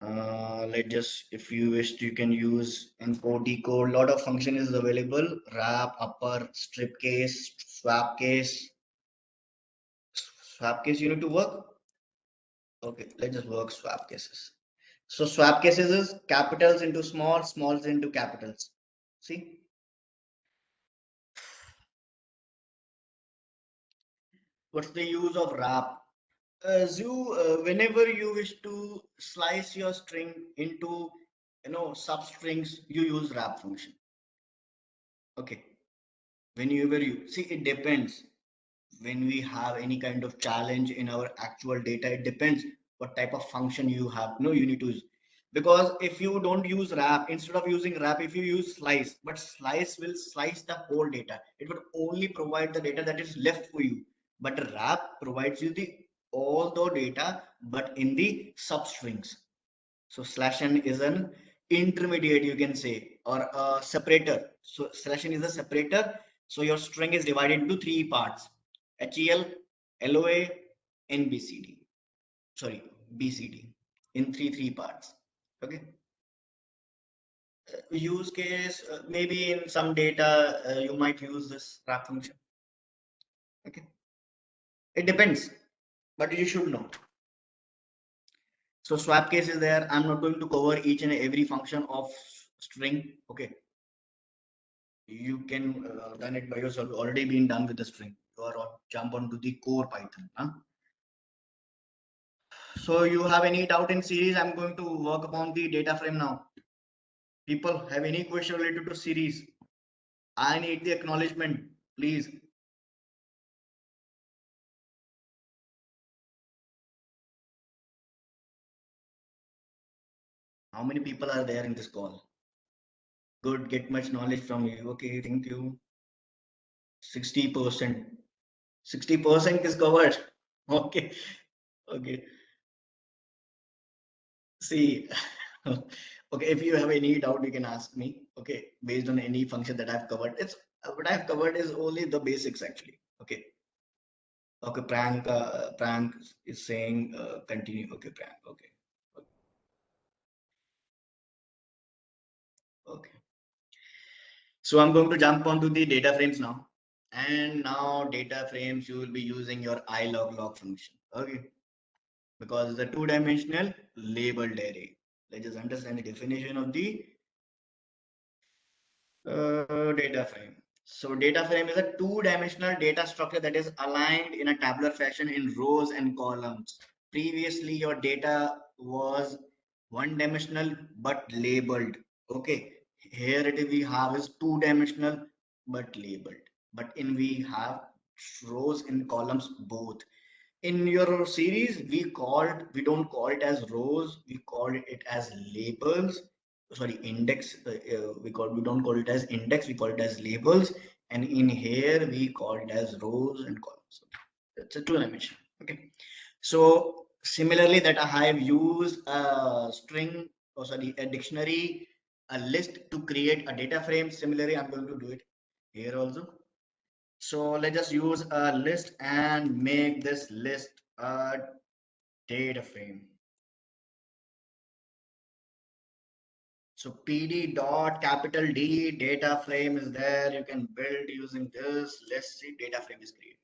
Let just, if you wish, you can use encode, decode. Lot of function is available. Wrap, upper, strip case, swap case. Swap case you need to work. Okay, let's just work swap cases. So swap cases is capitals into small, smalls into capitals. See, what's the use of wrap? Whenever you wish to slice your string into, substrings, you use wrap function. Okay, whenever you see, it depends. When we have any kind of challenge in our actual data, it depends what type of function you have. No, you need to use, because if you don't use wrap, instead of using wrap, if you use slice, but slice will slice the whole data. It would only provide the data that is left for you. But wrap provides you the all the data, but in the substrings. So slash n is an intermediate, you can say, or a separator. So slash n is a separator. So your string is divided into 3 parts: HEL, LOA, and BCD. Sorry, BCD, in three parts. Okay. Use case, maybe in some data, you might use this wrap function. Okay. It depends, but you should know. So swap case is there. I'm not going to cover each and every function of string. Okay, you can done it by yourself. Already been done with the string. You are jump onto the core Python. Huh? So you have any doubt in series? I'm going to work upon the data frame now. People have any question related to series? I need the acknowledgement, please. How many people are there in this call? Good, get much knowledge from you. Okay, thank you. 60%. 60% is covered. Okay, okay. See, okay, if you have any doubt, you can ask me. Okay, based on any function that I've covered. It's what I've covered is only the basics actually. Okay, okay. Prank is saying continue. Okay, prank. Okay, okay. So I'm going to jump onto the data frames now. And now data frames, you will be using your ilog function. Okay, because it's a two-dimensional labeled array. Let's just understand the definition of the data frame. So data frame is a two-dimensional data structure that is aligned in a tabular fashion in rows and columns. Previously, your data was one-dimensional but labeled. Okay, here it is, we have is two-dimensional but labeled. But in we have rows and columns both. in your series we don't call it as rows, we call it as labels. Sorry, index. We don't call it as index, we call it as labels. And in here we call it as rows and columns. It's a two dimension. Okay. So similarly, that I have used a string, or sorry, a dictionary, a list to create a data frame. Similarly, I'm going to do it here also. So let's just use a list and make this list a data frame. So PD dot capital D data frame is there. You can build using this. Let's see, data frame is created.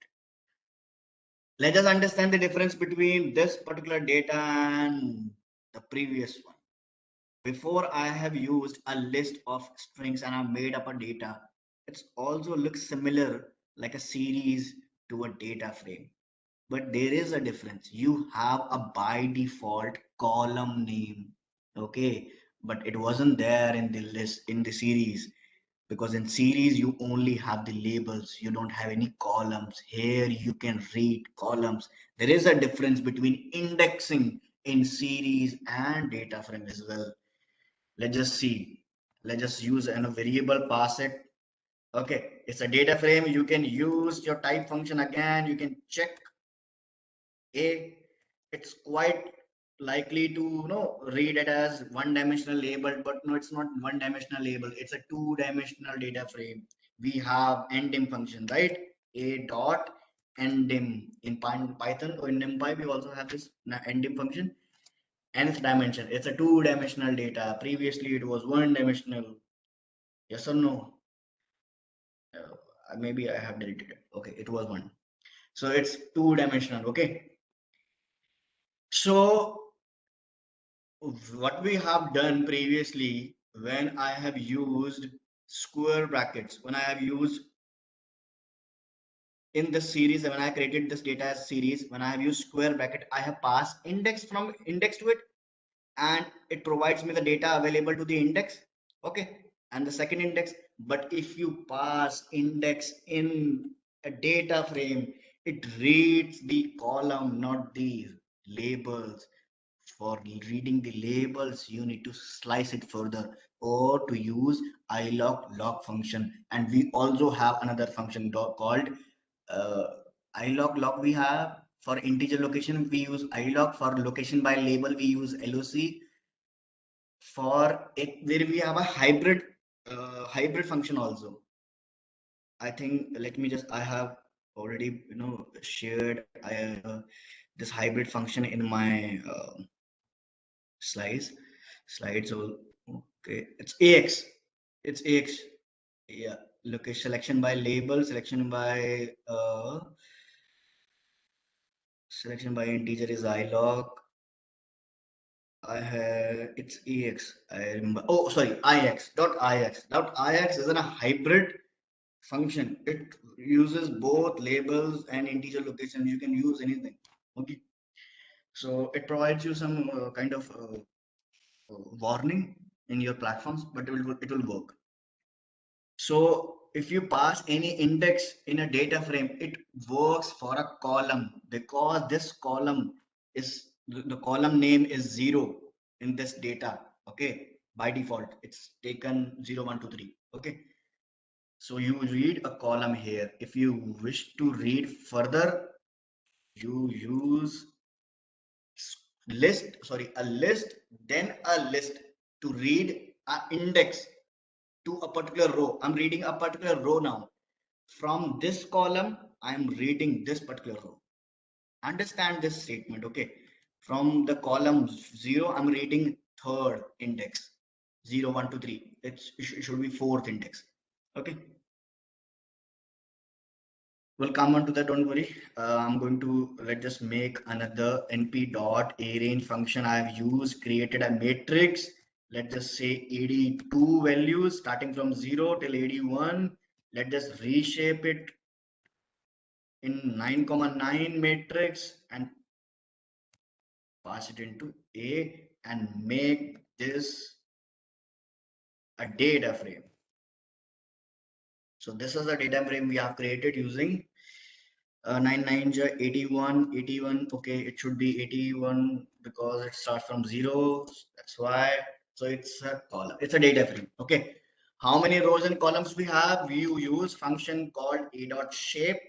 Let us understand the difference between this particular data and the previous one. Before I have used a list of strings and I made up a data. It also looks similar like a series to a data frame. But there is a difference. You have a by default column name. Okay. But it wasn't there in the list in the series, because in series you only have the labels, you don't have any columns. Here you can read columns. There is a difference between indexing in series and data frame as well. Let's just see. Let's just use a variable pass it. Okay, it's a data frame. You can use your type function again. You can check a. It's quite likely to read it as one dimensional label, but no, it's not one dimensional label. It's a two-dimensional data frame. We have endim function, right? A dot endim in Python, or in NumPy we also have this endim function. Nth dimension, it's a two-dimensional data. Previously it was one dimensional. Yes or no? Maybe I have deleted it. Okay, it was one. So it's two-dimensional. Okay. So what we have done previously, when I have used square brackets, when I have used in this series, when I created this data as series, when I have used square bracket, I have passed index from index to it, and it provides me the data available to the index. Okay. And the second index. But if you pass index in a data frame, it reads the column, not the labels. For reading the labels, you need to slice it further, or to use ilog function. And we also have another function called uh, ilog. We have for integer location, we use ilog. For location by label, we use loc. For it, where we have a hybrid function also. I think, let me just, I have already shared this hybrid function in my slides slides all. Okay, it's ax. Yeah, location, selection by label, selection by integer is ilog. I have, it's ex. I remember. Oh, sorry, ix is a hybrid function. It uses both labels and integer location. You can use anything. Okay, so it provides you some kind of warning in your platforms, but it will work. So if you pass any index in a data frame, it works for a column, because this column is the column name is 0 in this data. Okay, by default it's taken 0, 1, 2, 3. Okay, so you read a column here. If you wish to read further, you use a list, then a list to read an index to a particular row. I'm reading a particular row now. From this column, I'm reading this particular row. Understand this statement, okay? From the column 0, I'm reading third index. 0, 1, 2, 3. It should be fourth index. Okay. We'll come on to that, don't worry. I'm going to, let's just make another np dot arrange function. I have used, created a matrix. Let's just say 82 values starting from 0 till 81. Let's just reshape it in 9,9 matrix and pass it into A and make this a data frame. So this is the data frame we have created using 9 9 ja 81, 81. Okay, it should be 81 because it starts from 0. That's why. So it's a column. It's a data frame. Okay. How many rows and columns we have? We use function called a dot shape.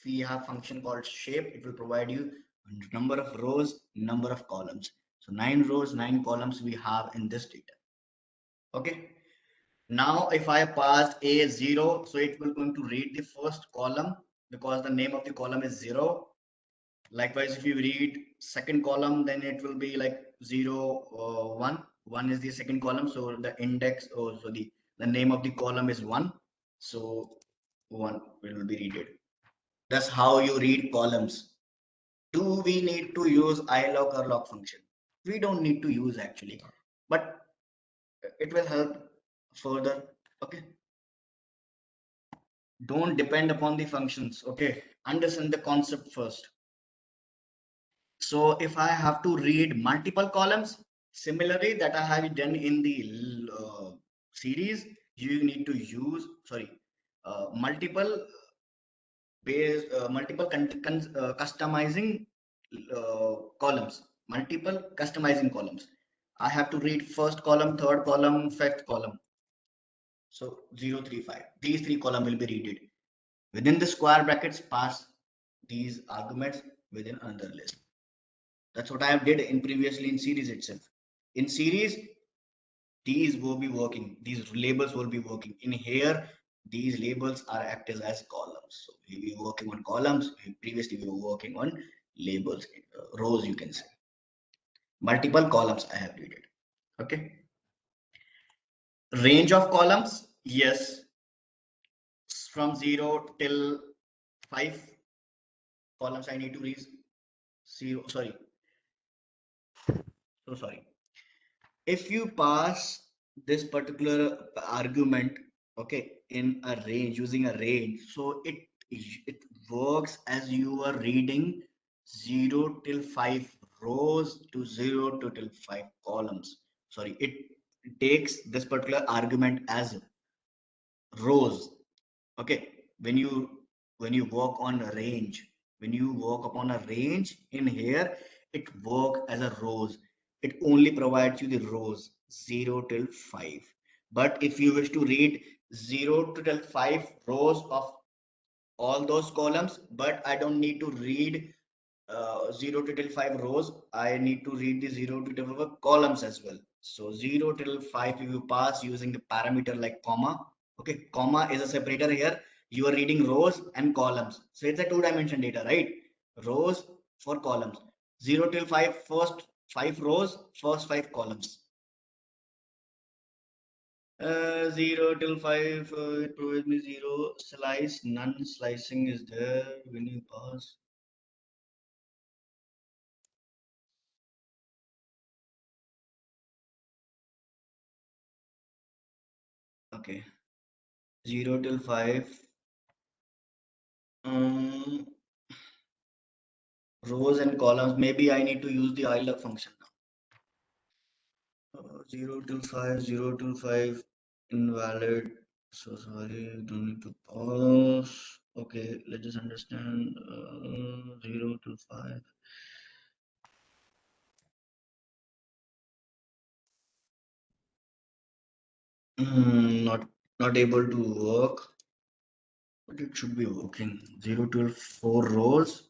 We have function called shape. It will provide you number of rows, number of columns. So 9 rows, 9 columns we have in this data. Okay. Now, if I passed A0, so it will going to read the first column because the name of the column is 0. Likewise, if you read second column, then it will be like 0, 1. 1 is the second column. So the index, oh, so the name of the column is 1. So 1 will be readed. That's how you read columns. Do we need to use ilog or log function? We don't need to use actually, but it will help further. Okay. Don't depend upon the functions. Okay. Understand the concept first. So if I have to read multiple columns, similarly that I have done in the series, you need to use, sorry, multiple base, customizing columns, multiple customizing columns. I have to read first column, third column, fifth column. So 0, 3, 5. These three columns will be readed. Within the square brackets, pass these arguments within another list. That's what I have did in previously in series itself. In series, these will be working. These labels will be working. In here, these labels are acted as columns. So we were working on columns. Previously, we were working on labels, rows. You can say multiple columns. I have read it. Okay. Range of columns. Yes, from 0 till 5 columns. I need to read 0. Sorry. So sorry. If you pass this particular argument, okay, in a range, using a range, so it works as you are reading 0 till 5 rows to 0 to till 5 columns. Sorry, it takes this particular argument as rows. Okay, when you work on a range, when you work upon a range in here, it work as a rows. It only provides you the rows 0 till 5. But if you wish to read 0 to till 5 rows of all those columns, but I don't need to read 0 to till 5 rows. I need to read the 0 to till 5 columns as well. So 0 till 5 you pass using the parameter like comma. Okay, comma is a separator here. You are reading rows and columns. So it's a two-dimension data, right? Rows for columns. 0 till 5, first 5 rows, first 5 columns. 0 till 5, it provides me 0. Slice, none slicing is there when you pass. Okay. 0 till 5. Um, rows and columns. Maybe I need to use the ilog function now. 0 till 5, 0 till 5, invalid. So sorry, don't need to pause. Okay, let's just understand. 0 till 5. Not able to work, but it should be working. 0 till 4 rows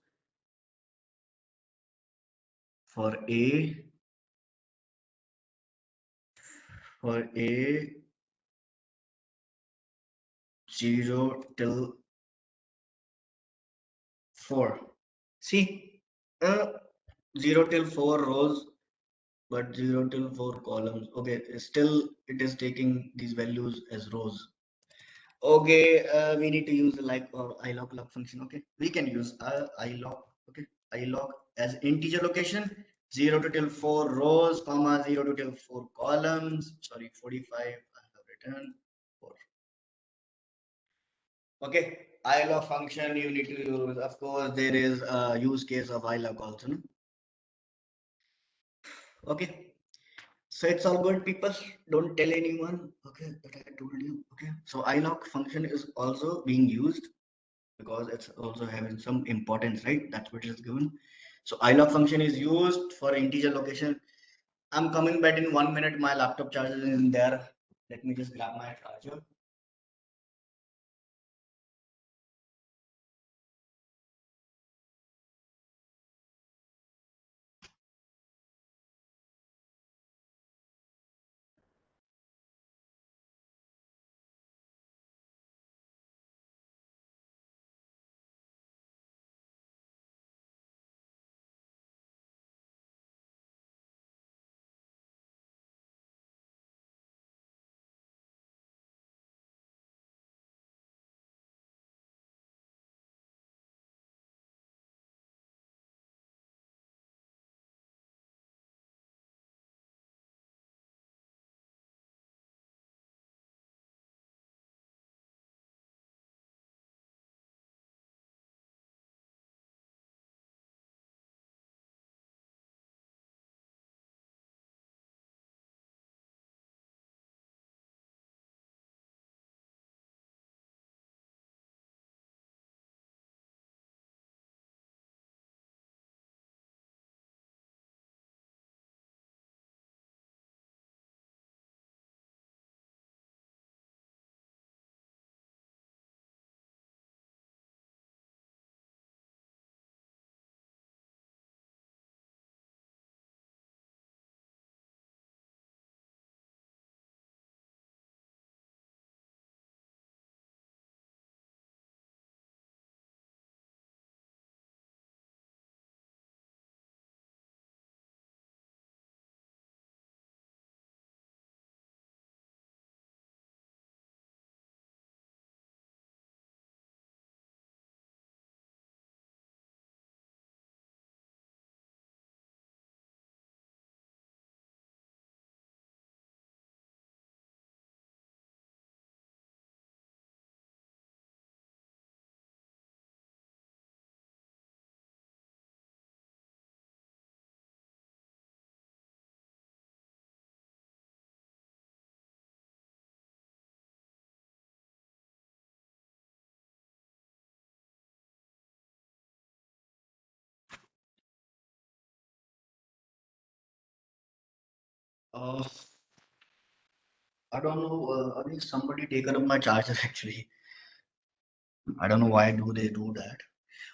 for A 0 till 4. See, 0 till 4 rows, but 0 till 4 columns. Okay, still it is taking these values as rows. Okay, we need to use the like or ilog log function. Okay, we can use ilog. Okay, ilog as integer location 0 to till 4 rows, comma 0 to till 4 columns. Sorry, 45. I have written 4. Okay, ilog function you need to use. Of course, there is a use case of ilog also. No? Okay, so it's all good, people. Don't tell anyone. Okay, that I told you. Okay, so ilog function is also being used. because it's also having some importance, right? That's what is given. So ilog function is used for integer location. I'm coming back in 1 minute. My laptop charger is in there. Let me just grab my charger. Uh, I don't know. I think somebody taken up my charger actually. I don't know why do they do that.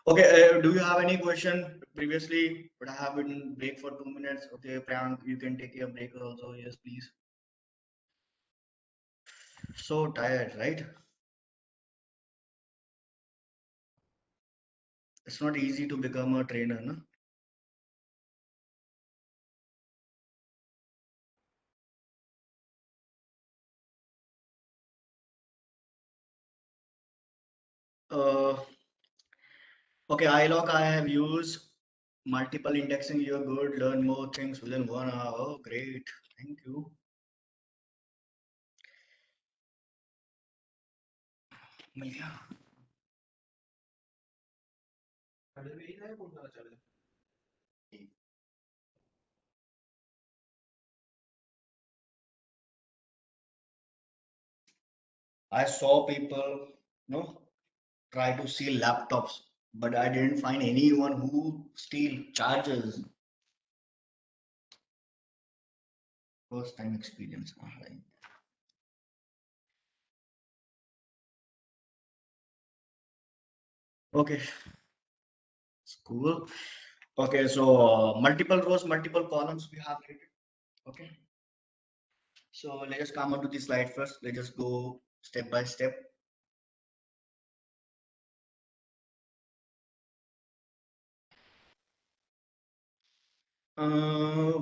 Okay, do you have any question previously? But I have been break for 2 minutes. Okay, Priyank, you can take your break also. Yes, please. So tired, right? It's not easy to become a trainer, no? Uh, okay, iLog I have used multiple indexing. You're good. Learn more things within 1 hour. Oh, great. Thank you. Yeah. I saw people, try to steal laptops, but I didn't find anyone who steal chargers. First time experience. Right. Okay, it's cool. Okay, so multiple rows, multiple columns we have created. Okay, so let's just come on to the slide first. Let's just go step by step.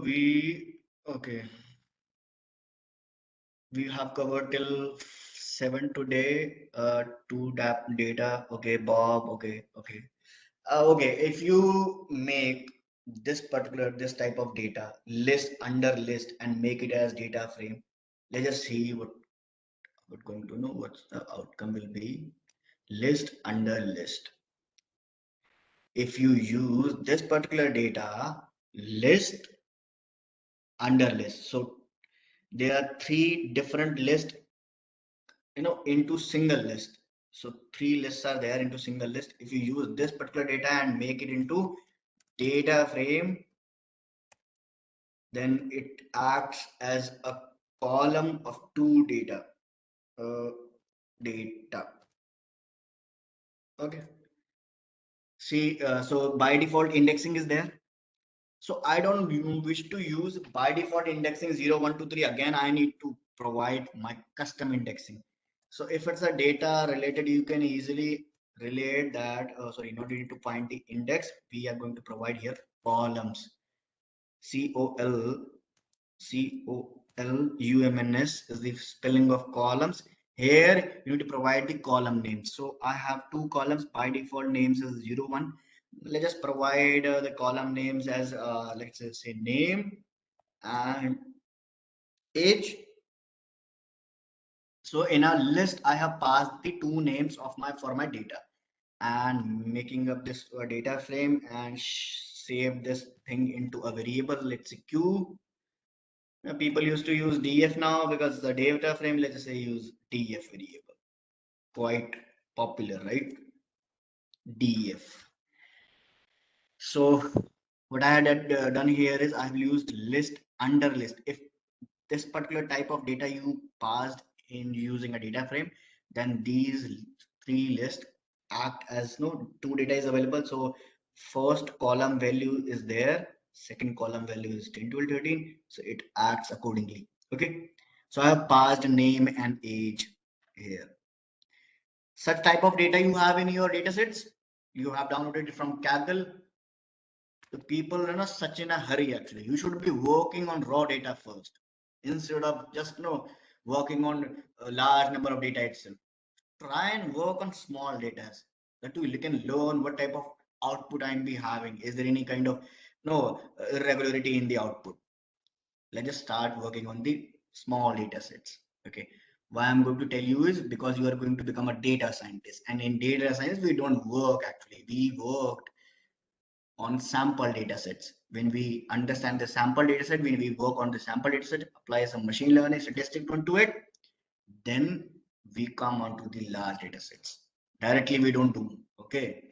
We okay. We have covered till 7 today. Two data. Okay, Bob. Okay, okay. Okay, if you make this type of data list under list and make it as data frame, let's just see what going to know what the outcome will be. List under list. If you use this particular data, list under list. So there are three different lists, into single list. So three lists are there into single list. If you use this particular data and make it into data frame, then it acts as a column of two data. Uh, data. Okay. See, so by default indexing is there. So I don't wish to use by default indexing 0, 1, 2, 3. Again, I need to provide my custom indexing. So if it's a data related, you can easily relate that. Sorry, not need to find the index. We are going to provide here columns. COLUMNS is the spelling of columns. Here you need to provide the column names. So I have two columns. By default names is 0, 1. Let's just provide the column names as let's say name and age. So in a list, I have passed the two names of my for my data and making up this data frame and save this thing into a variable. Let's say Q. People used to use df now because the data frame, let's just say, use df variable. Quite popular, right? Df. So what I had done here is I've used list under list. If this particular type of data you passed in using a data frame, then these three lists act as no two data is available. So first column value is there, second column value is 10, 12, 13. So it acts accordingly. Okay. So I have passed name and age here. Such type of data you have in your data sets, you have downloaded it from Kaggle. The people are not such in a hurry. Actually, you should be working on raw data first instead of just working on a large number of data itself. Try and work on small data. That you can learn what type of output I'm be having. Is there any kind of no irregularity in the output? Let's just start working on the small data sets. Okay. Why I'm going to tell you is because you are going to become a data scientist, and in data science we don't work actually. We work on sample data sets. When we understand the sample data set, when we work on the sample data set, apply some machine learning statistic onto it, then we come onto the large data sets. Directly we don't do. Okay.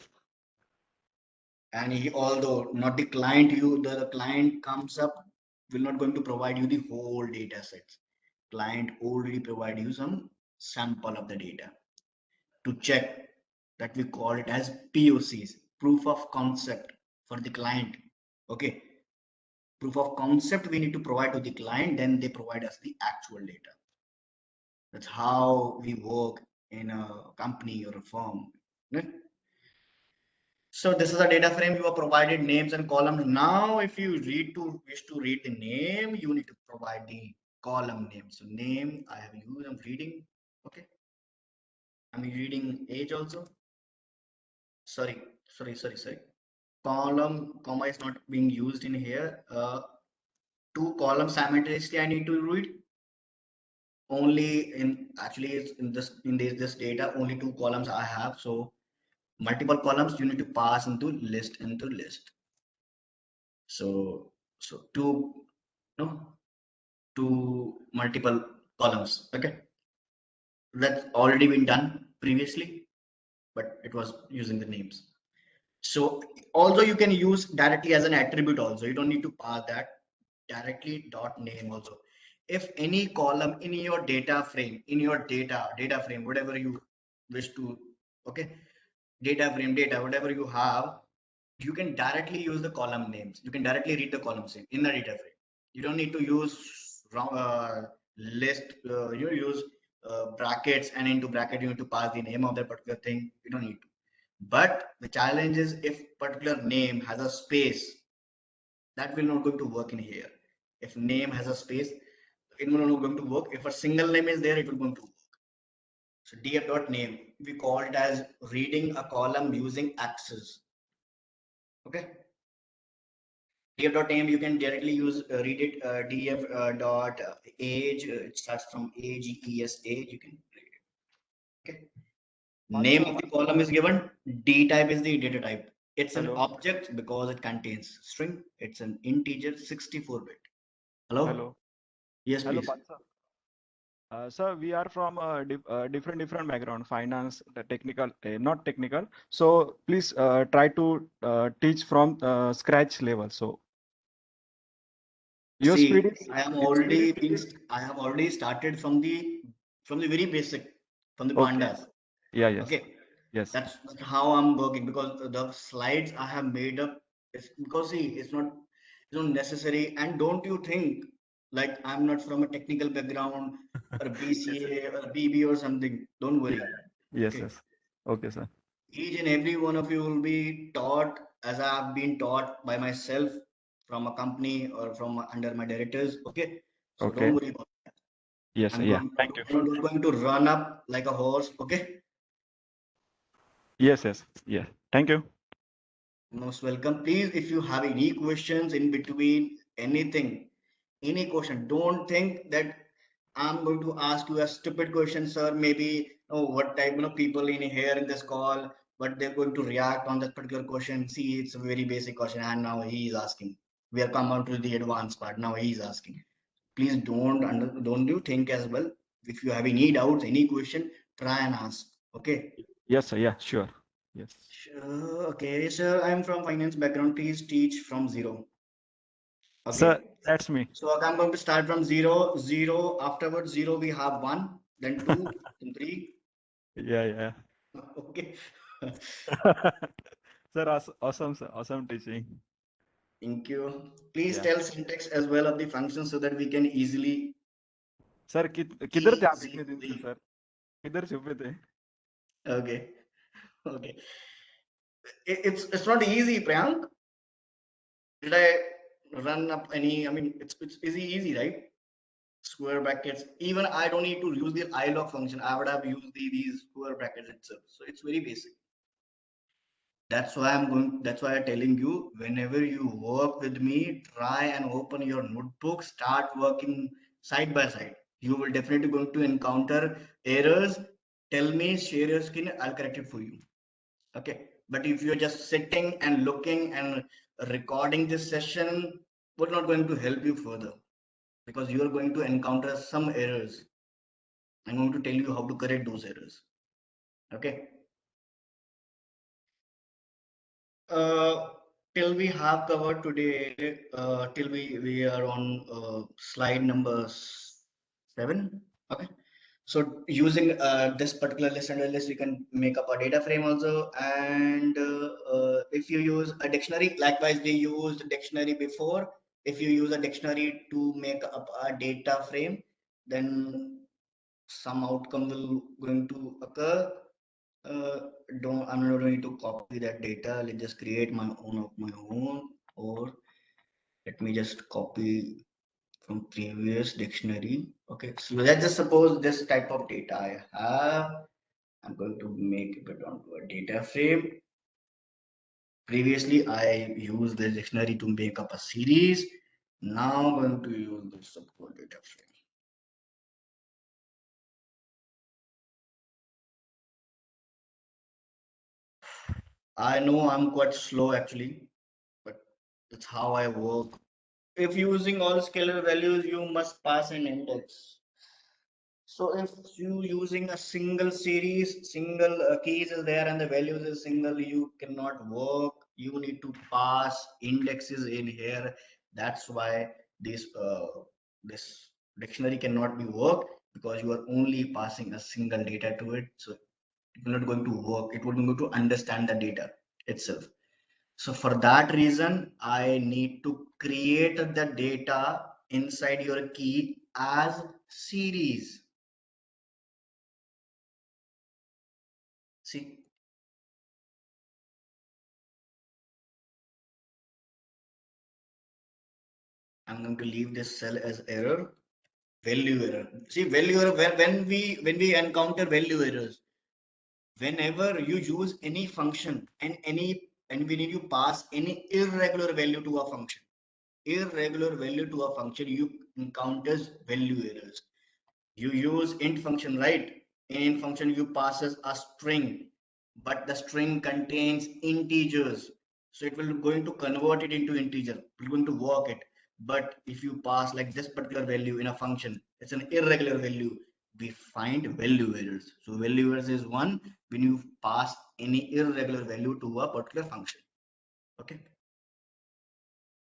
And although not the client, the client comes up, will not going to provide you the whole data sets. Client already provide you some sample of the data to check, that we call it as POCs, proof of concept for the client. Okay. Proof of concept we need to provide to the client, then they provide us the actual data. That's how we work in a company or a firm, right? So this is a data frame. You are provided names and columns. Now if you wish to read the name, you need to provide the column name. So name I have used, I'm reading. Okay, I'm reading age also. Sorry, column comma is not being used in here. Two columns simultaneously I need to read. Only in actually this data only two columns I have. So multiple columns you need to pass into list. So two, no, two multiple columns. Okay, that's already been done previously, but it was using the names. So although you can use directly as an attribute also, you don't need to pass that directly dot name also. If any column in your data frame, data frame, whatever you wish to, okay, data, whatever you have, you can directly use the column names. You can directly read the columns in the data frame. You don't need to use list. You use brackets, and into bracket you need to pass the name of that particular thing. You don't need to. But the challenge is if particular name has a space, that will not going to work in here. If name has a space, it will not going to work. If a single name is there, it will going to work. So df.name, we call it as reading a column using access. Okay. df.name, you can directly use read it. Df dot age, it starts from age, age, you can read it. Okay. Name of Partha, the column is given. D type is the data type. It's an hello, object because it contains string. It's an integer 64 bit. Hello. hello, Yes, hello, please. Partha. Sir, we are from a different background, finance, the technical, not technical. So please try to teach from scratch level. So your speed See, is I am your speed is already been, little. I have already started from the very basic, from the Okay. pandas. Yeah. Yes. Okay, Yes. that's how I'm working because the slides I have made up is because see, it's not necessary. And don't you think like I'm not from a technical background or Yes. Sir. BCA or BB or something? Don't Yeah. worry. Yes. Okay, Yes. Okay, sir. each and every one of you will be taught as I have been taught by myself from a company or from under my directors. Okay, so don't Okay. worry about. Yes. Sir. I'm Yeah. going Thank you. I'm not going to run up like a horse. Okay, Yes. Yes. Yeah. Thank you. most welcome. Please, if you have any questions in between anything, any question, don't think that I'm going to ask you a stupid question, sir. Maybe oh, what type people in here in this call, but they're going to react on that particular question. See, it's a very basic question, and now he is asking. We are come on to the advanced part. Now he is asking. Please don't you think as well. If you have any doubts, any question, try and ask. Okay. Yes, sir. Yeah. Sure. Yes. Sure. Okay, sir. I'm from finance background. Please teach from zero. Sir, Okay. that's me. So I'm going to start from zero, zero. Afterwards, zero, we have one, then two, then three. Yeah. Yeah. Okay. Sir, awesome, sir. Awesome teaching. Thank you. Please Yeah. tell syntax as well of the function so that we can sir किधर थे आप इतने दिन से easily. Sir किधर छुपे थे Okay. Okay. It's not easy, Priyank. Did I run up any? I mean, it's easy, right? Square brackets. Even I don't need to use the ilog function. I would have used these square brackets itself. So it's very basic. That's why I'm telling you, whenever you work with me, try and open your notebook, start working side by side. You will definitely going to encounter errors. Tell me, share your screen, I'll correct it for you. Okay. But if you're just sitting and looking and recording this session, will not going to help you further because you are going to encounter some errors. I'm going to tell you how to correct those errors. Okay. Uh, till we have covered today, till we are on slide number 7. Okay. So using this particular list and list, you can make up a data frame also. And if you use a dictionary, likewise, we used dictionary before. If you use a dictionary to make up a data frame, then some outcome will going to occur. Uh, don't I'm not going to copy that data. Let's just create my own of my own, or let me just copy from previous dictionary. Okay, so let's just suppose this type of data I have. I'm going to make it onto a data frame. Previously, I used the dictionary to make up a series. Now I'm going to use the subcode data frame. I know I'm quite slow actually, but that's how I work. If using all scalar values, you must pass an index. So if you using a single series, single keys is there and the values is single, you cannot work. You need to pass indexes in here. That's why this dictionary cannot be worked because you are only passing a single data to it. So it will not going to work. It will not going to understand the data itself. So for that reason, I need to create the data inside your key as series. See, I'm going to leave this cell as error, value error. See, value error, when we encounter value errors, whenever you use any function and when you pass any irregular value to a function, irregular value to a function, you encounters value errors. You use int function, right? In int function, you passes a string, but the string contains integers. So it will going to convert it into integer. It's going to work it. But if you pass like this particular value in a function, it's an irregular value. we find value errors. So value errors is one when you pass any irregular value to a particular function. Okay.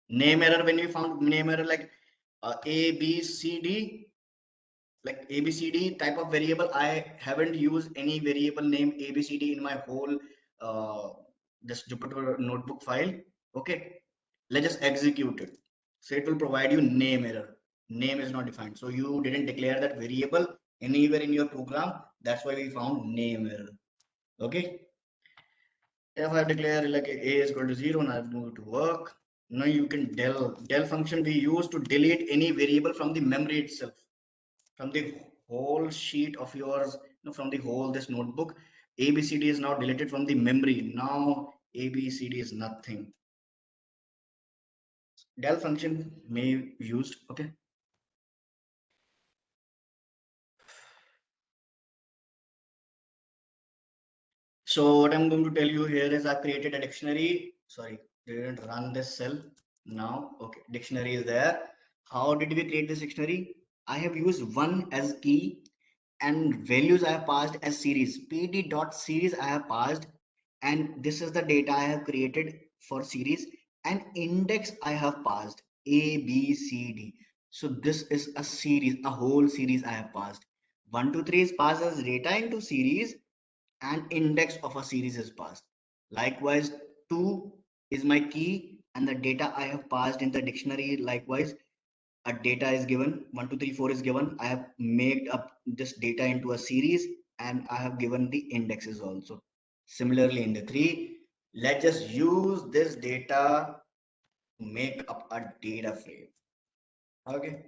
Name error, when we found name error like A, B, C, D, like A, B, C, D type of variable. I haven't used any variable name A, B, C, D in my whole this Jupyter notebook file. Okay. Let's just execute it. So it will provide you name error. Name is not defined. So you didn't declare that variable anywhere in your program. That's why we found name error. Okay. If I declare like A is equal to 0 and I've moved to work, now you can del function we use to delete any variable from the memory itself, from the whole sheet of yours, from the whole this notebook. ABCD is now deleted from the memory. Now ABCD is nothing. Del function may be used. Okay. So what I'm going to tell you here is I created a dictionary. Sorry, didn't run this cell. Now, okay, dictionary is there. How did we create this dictionary? I have used one as key and values I have passed as series. pd.series I have passed, and this is the data I have created for series, and index I have passed A, B, C, D. So this is a series, a whole series I have passed. 1, 2, 3 is passed as data into series, and index of a series is passed. Likewise, 2 is my key and the data I have passed in the dictionary. Likewise, a data is given, 1, 2, 3, 4 is given. I have made up this data into a series and I have given the indexes also. Similarly, in the 3, let's just use this data to make up a data frame. Okay.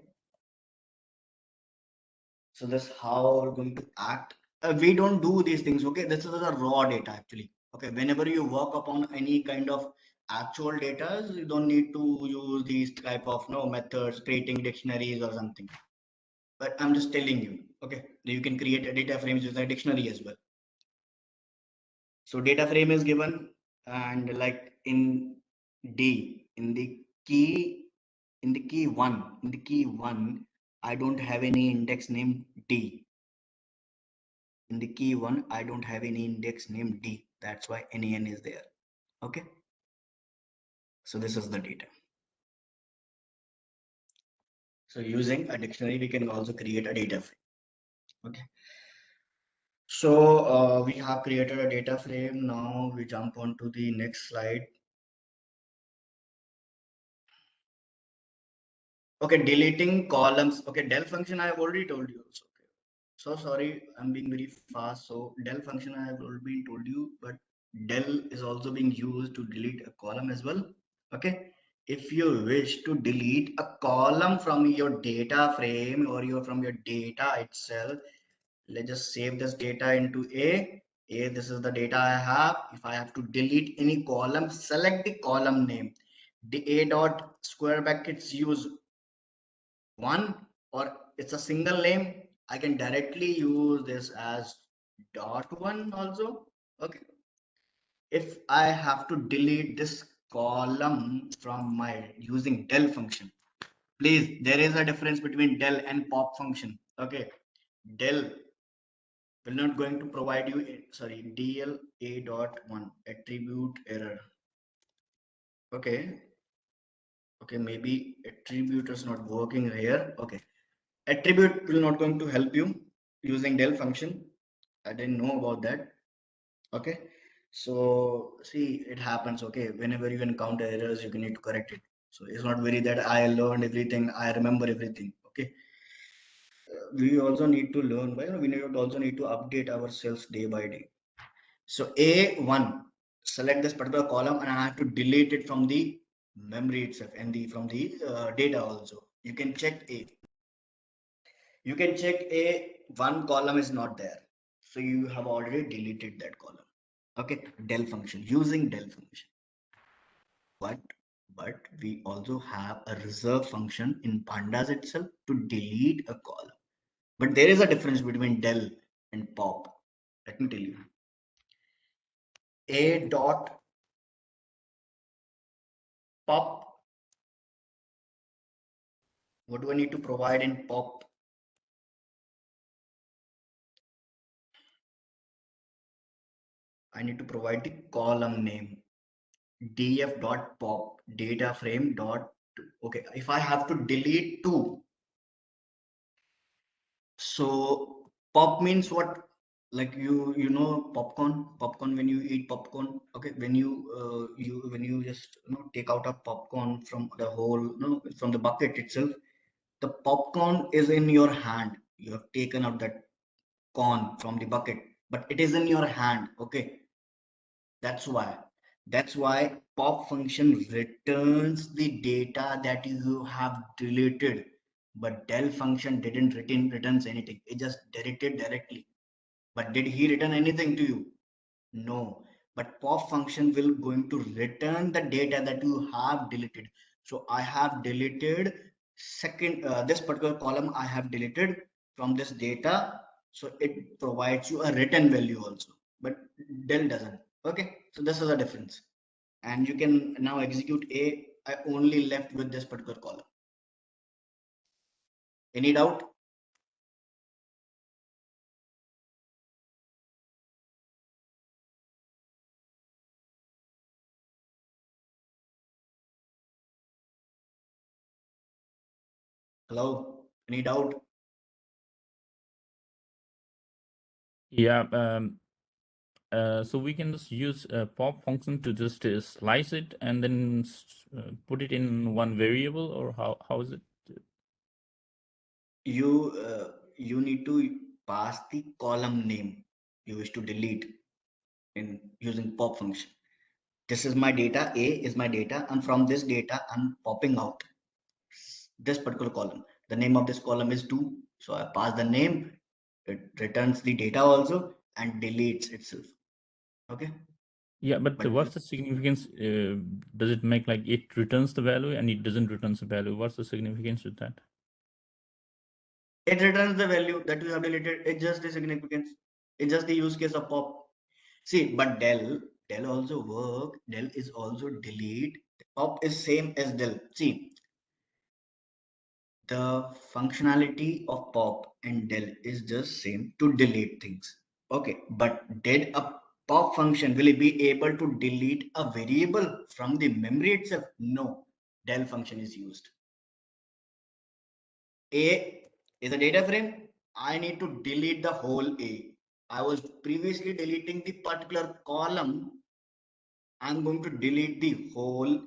So that's how we're going to act. We don't do these things. Okay, this is the raw data actually. Okay, whenever you work upon any kind of actual data, you don't need to use these type of methods, creating dictionaries or something. But I'm just telling you. Okay, you can create a data frames using a dictionary as well. So data frame is given, and like in D, in the key one, I don't have any index named D. In the key one, I don't have any index named D. That's why NaN is there. Okay. So this is the data. So using a dictionary, we can also create a data frame. Okay. So we have created a data frame. Now we jump on to the next slide. Okay, deleting columns. Okay, del function I have already told you. Okay. So sorry, I'm being very fast. So del function I have already told you, but del is also being used to delete a column as well. Okay. If you wish to delete a column from your data frame or from your data itself, let's just save this data into A. This is the data I have. If I have to delete any column, select the column name. The A dot square brackets use one, or it's a single name. I can directly use this as dot one also. Okay. If I have to delete this column from my using del function, please, there is a difference between del and pop function. Okay. Del will not going to provide you, sorry, dl a dot one attribute error. Okay. Okay, maybe attribute is not working here. Okay. Attribute will not going to help you using del function. I didn't know about that. Okay. So see, it happens. Okay. Whenever you encounter errors, you can need to correct it. So it's not very that I learned everything, I remember everything. Okay. We also need to learn, we also need to update ourselves day by day. So A1, select this particular column and I have to delete it from the memory itself and from the data also. You can check A. You can check A, one column is not there. So you have already deleted that column. Okay, del function, using del function. But we also have a reserve function in pandas itself to delete a column. But there is a difference between del and pop. Let me tell you. A dot pop. What do I need to provide in pop? I need to provide the column name df.pop data frame dot. Okay, if I have to delete two, so pop means what? Like you know popcorn when you eat popcorn. Okay, when you just take out a popcorn from the whole from the bucket itself, the popcorn is in your hand. You have taken out that corn from the bucket, but it is in your hand. Okay, that's why. That's why pop function returns the data that you have deleted, but del function didn't returns anything. It just deleted directly. But did he return anything to you? No. But pop function will going to return the data that you have deleted. So I have deleted this particular column I have deleted from this data. So it provides you a written value also, but del doesn't. Okay, so this is a difference. And you can now execute A. I only left with this particular column. Any doubt? Hello? Any doubt? Yeah. So we can just use a pop function to just slice it and then put it in one variable, or how is it? You need to pass the column name you wish to delete in using pop function. This is my data. A is my data, and from this data I'm popping out this particular column. The name of this column is 2, so I pass the name. It returns the data also and deletes itself. Okay, Yeah, but but what's the significance? Does it make like it returns the value and it doesn't returns the value? What's the significance with that? it returns the value that you have deleted. It's just the significance. It's just the use case of pop. See, but del also work. Del is also delete. Pop is same as del. See, the functionality of pop and del is just same to delete things. Okay, but did a pop function will it be able to delete a variable from the memory itself? No, del function is used. A is a data frame. I need to delete the whole A. I was previously deleting the particular column. I'm going to delete the whole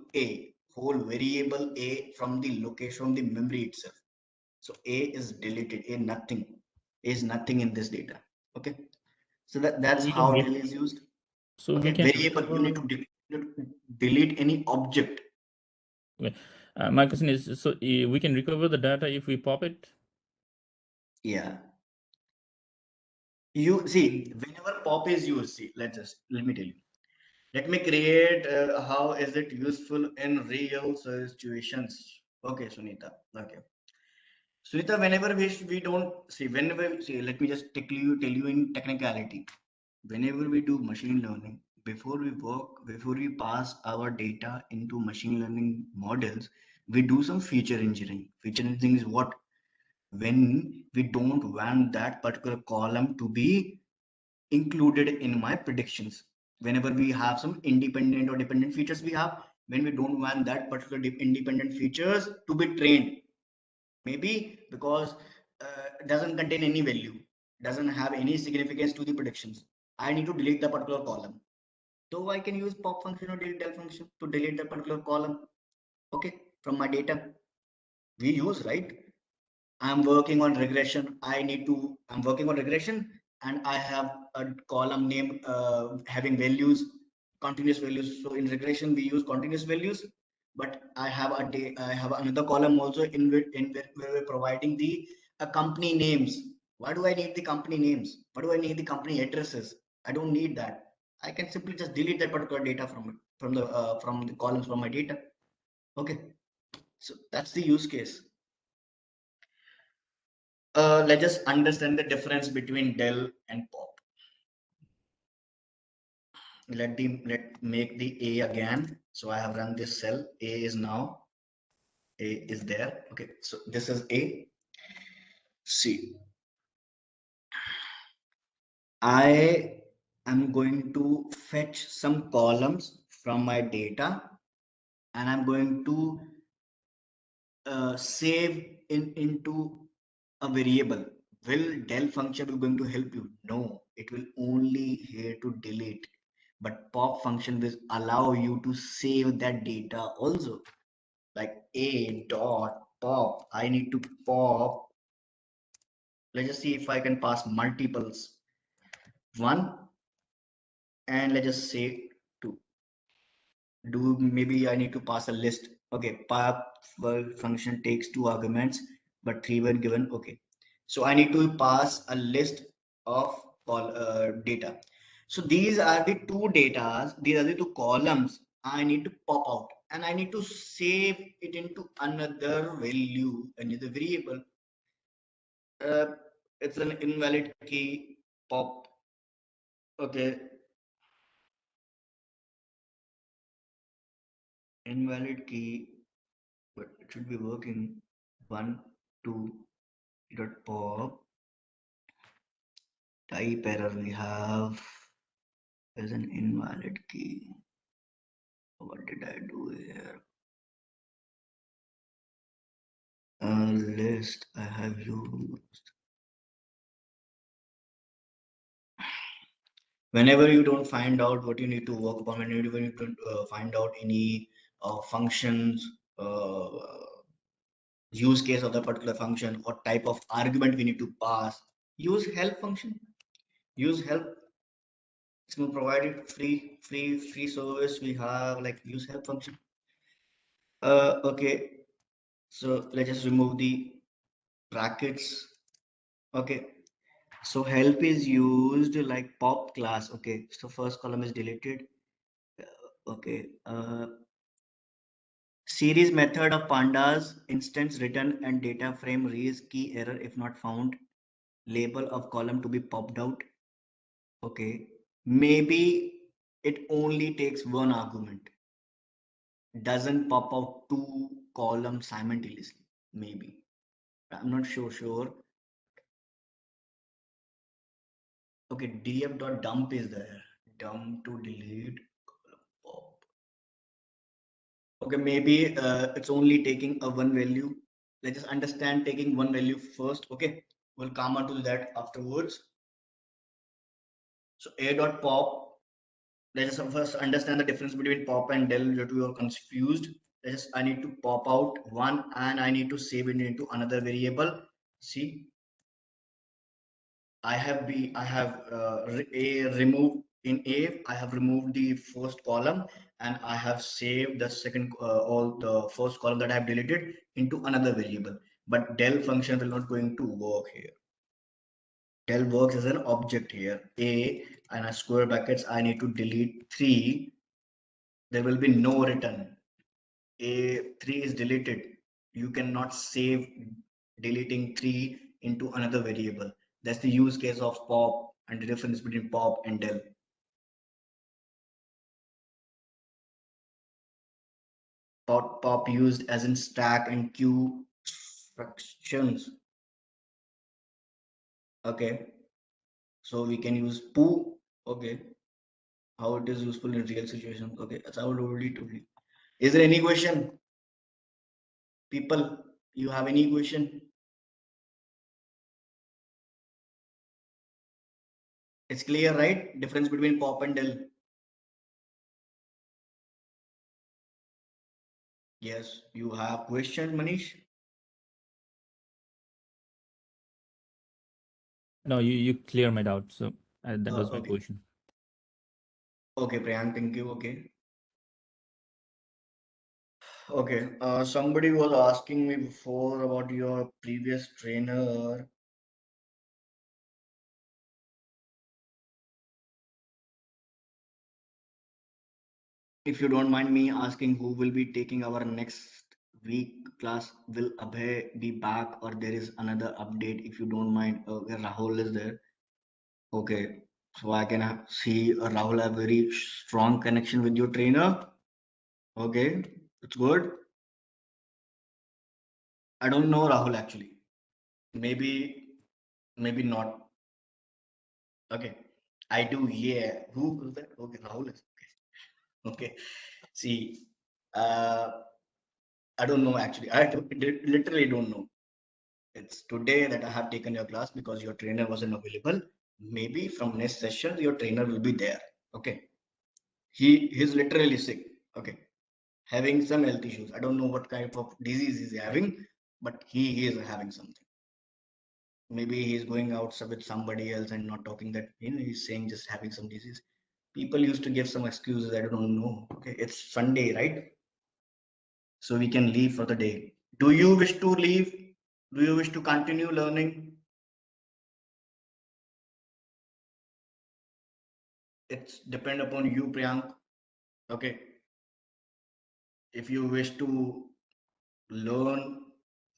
variable A from the location, from the memory itself. So A is deleted. A is nothing in this data. Okay. So So that's we can how del is used. so we Okay. can Variable. You recover. need to delete any object. Okay. My question is, so we can recover the data if we pop it? Yeah. You see, whenever pop is used, see, let me tell you. Let me create how is it useful in real situations. Okay, Sunita. Okay. Sunita, whenever we don't see, whenever see, let me just tell you in technicality. Whenever we do machine learning, before we pass our data into machine learning models, we do some feature engineering. Feature engineering is what? When we don't want that particular column to be included in my predictions. Whenever we have some independent or dependent features we have, when we don't want that particular independent features to be trained, maybe because it doesn't contain any value, doesn't have any significance to the predictions, I need to delete the particular column. So I can use pop function or delete del function to delete that particular column. Okay, from my data we use, right? I'm working on regression. I'm working on regression and I have a column name having values, continuous values. So in regression, we use continuous values, but I have another column also where we're providing the company names. Why do I need the company names? Why do I need the company addresses? I don't need that. I can simply just delete that particular data from the columns from my data. Okay, so that's the use case. Let's just understand the difference between del and pop. Let make the A again. So I have run this cell. A is there. Okay, so this is A. See, I I'm going to fetch some columns from my data, and I'm going to save into a variable. Will del function will going to help you? No, it will only here to delete. But pop function will allow you to save that data also. Like a dot pop. I need to pop. Let's just see if I can pass multiples. One, and let's just say two. Do maybe I need to pass a list. Okay, pop function takes two arguments, but three were given. Okay, so I need to pass a list of data. So these are the two data. These are the two columns I need to pop out, and I need to save it into another value, another variable. Uh, it's an invalid key pop. Okay, invalid key, but it should be working. One, two, dot pop. Type error we have is an invalid key. What did I do here? List I have used. Whenever you don't find out what you need to work upon, whenever you don't find out any functions, uh, use case of the particular function, what type of argument we need to pass, use help function. Use help. It's more provided free service we have, like use help function. Okay, so let's just remove the brackets. Okay, so help is used like pop class. Okay, so first column is deleted. Okay, series method of pandas instance return and data frame raise key error if not found. Label of column to be popped out. Okay, maybe it only takes one argument, doesn't pop out two columns simultaneously. Maybe I'm not sure. Okay, df.dump is there. Dump to delete. Pop. Okay, maybe it's only taking a one value. Let's just understand taking one value first. Okay, we'll come on to that afterwards. So a.pop. Let's just first understand the difference between pop and del. That you are confused. Let's just I need to pop out one and I need to save it into another variable. See, I have removed in A. I have removed the first column and I have saved the second all the first column that I have deleted into another variable. But del function will not going to work here. Del works as an object here. A and a square brackets. I need to delete 3. There will be no return. A3 is deleted. You cannot save deleting 3 into another variable. That's the use case of pop and the difference between pop and del. Pop used as in stack and queue instructions. Okay, so we can use poo. Okay, how it is useful in real situations. Okay, that's how I already told you. Is there any question? People, you have any question? It's clear, right? Difference between pop and del. Yes, you have question, Manish? No, you clear my doubt. So that was my Okay. question. Okay, Priyank, thank you. Okay. Okay. Somebody was asking me before about your previous trainer. If you don't mind me asking, who will be taking our next week class? Will Abhay be back or there is another update? If you don't mind, Rahul is there. Okay. So I can see Rahul have very strong connection with your trainer. Okay. It's good. I don't know Rahul actually. Maybe, maybe not. Okay. I do, yeah. Who was that? Okay, Rahul is okay. Okay. See, uh, I don't know actually. Literally don't know. It's today that I have taken your class because your trainer wasn't available. Maybe from next session, your trainer will be there. Okay. He's literally sick. Okay. Having some health issues. I don't know what type of disease he's having, but he is having something. Maybe he's going out with somebody else and not talking that, he's saying just having some disease. People used to give some excuses. I don't know. Okay. It's Sunday, right? So we can leave for the day. Do you wish to leave? Do you wish to continue learning? It's depend upon you, Priyank. Okay. If you wish to learn,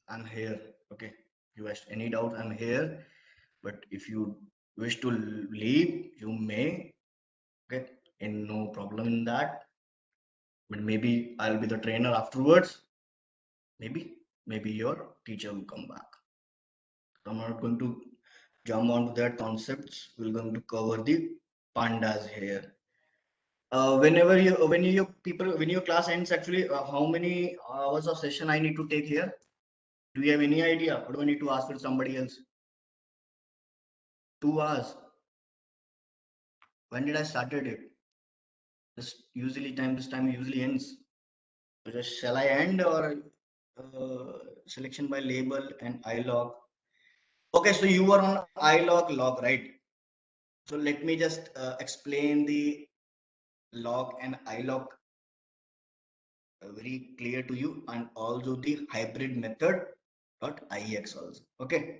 I'm here. Okay. If you have any doubt, I'm here. But if you wish to leave, you may. Okay. And no problem in that. But maybe I'll be the trainer afterwards. Maybe your teacher will come back. I'm not going to jump onto that concepts. We're going to cover the pandas here. When your class ends, actually, how many hours of session I need to take here? Do you have any idea? Or do I need to ask for somebody else? 2 hours. When did I started it? This time usually ends. So just shall I end or selection by label and ilog? Okay, so you were on ilog log, right? So let me just explain the log and ilog very clear to you, and also the hybrid method dot ix also. Okay.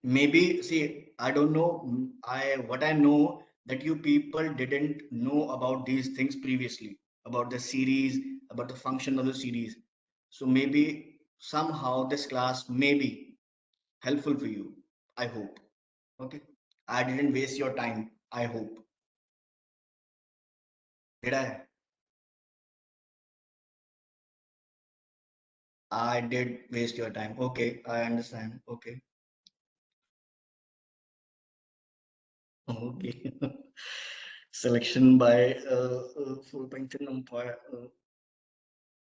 Maybe see, I don't know. I know that you people didn't know about these things previously, about the series, about the function of the series. So maybe somehow this class may be helpful for you. I hope. Okay. I didn't waste your time. I hope. Did I? I did waste your time. Okay, I understand. Okay. Okay. Selection by full function umpire.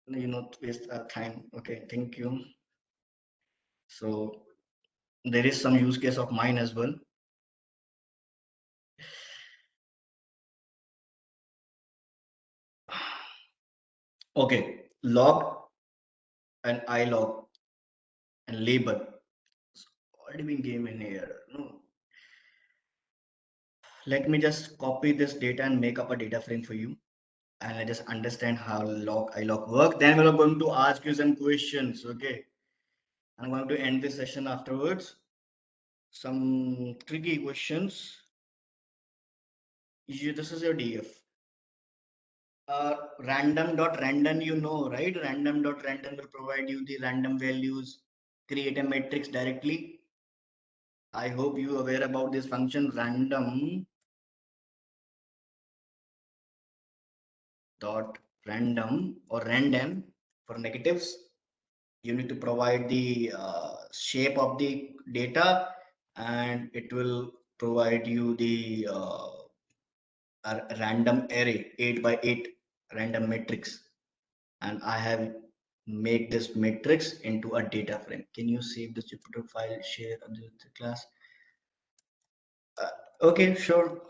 Not waste time. Okay, thank you. So there is some use case of mine as well. Okay, log and ilog and label. It's already been game in here. No, let me just copy this data and make up a data frame for you. And I just understand how log ilog work. Then we're going to ask you some questions. Okay, I'm going to end this session afterwards. Some tricky questions. This is your DF. Random.random, right? Random.random will provide you the random values, create a matrix directly. I hope you are aware about this function random dot random or random for negatives. You need to provide the shape of the data, and it will provide you the random array 8 by 8 random matrix. And I have make this matrix into a data frame. Can you save the Jupyter file, share the class? Okay, sure.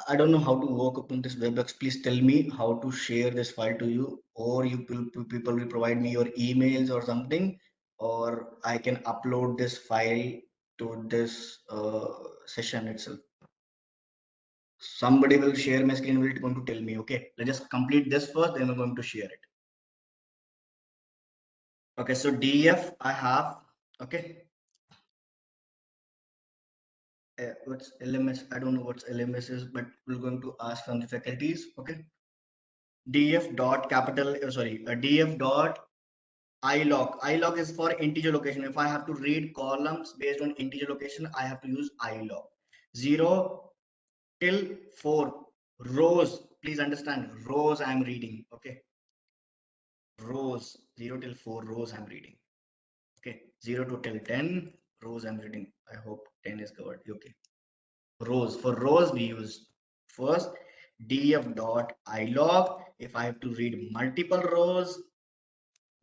I don't know how to work upon this WebEx. Please tell me how to share this file to you, or you people will provide me your emails or something, or I can upload this file to this session itself. Somebody will share my screen, will going to tell me. Okay, let's just complete this first, then we're going to share it. Okay, so DF I have. Okay, what's LMS? I don't know what LMS is, but we're going to ask from the faculties. Okay, DF dot capital. Sorry, DF dot ilog. Ilog is for integer location. If I have to read columns based on integer location, I have to use ilog. 0 till 4 rows. Please understand rows. I'm reading. Okay, rows. 0 till 4 rows. I'm reading. Okay, 0 to till 10 rows. I'm reading. I hope 10 is covered. Okay. rows. For rows, we use first df dot ilog. If I have to read multiple rows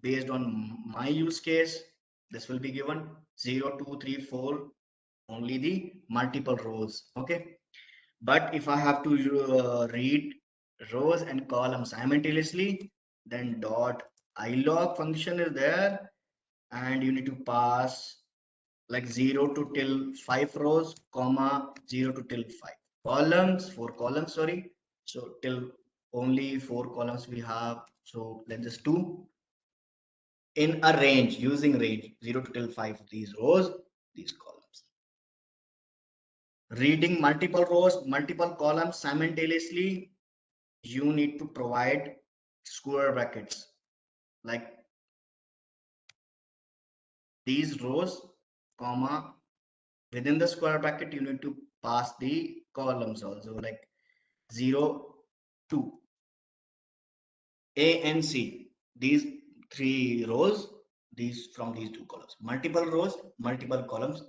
based on my use case, this will be given 0 2 3 4, only the multiple rows. Okay, but if I have to read rows and columns simultaneously, then dot ilog function is there, and you need to pass like 0 to till 5 rows, comma 0 to till 5 columns, 4 columns, sorry. So till only 4 columns we have, so let's just do in a range, using range 0 to till 5, these rows, these columns. Reading multiple rows, multiple columns simultaneously, you need to provide square brackets like these rows, comma within the square bracket you need to pass the columns also, like 0 2 A and C, these three rows, these from these two columns, multiple rows, multiple columns,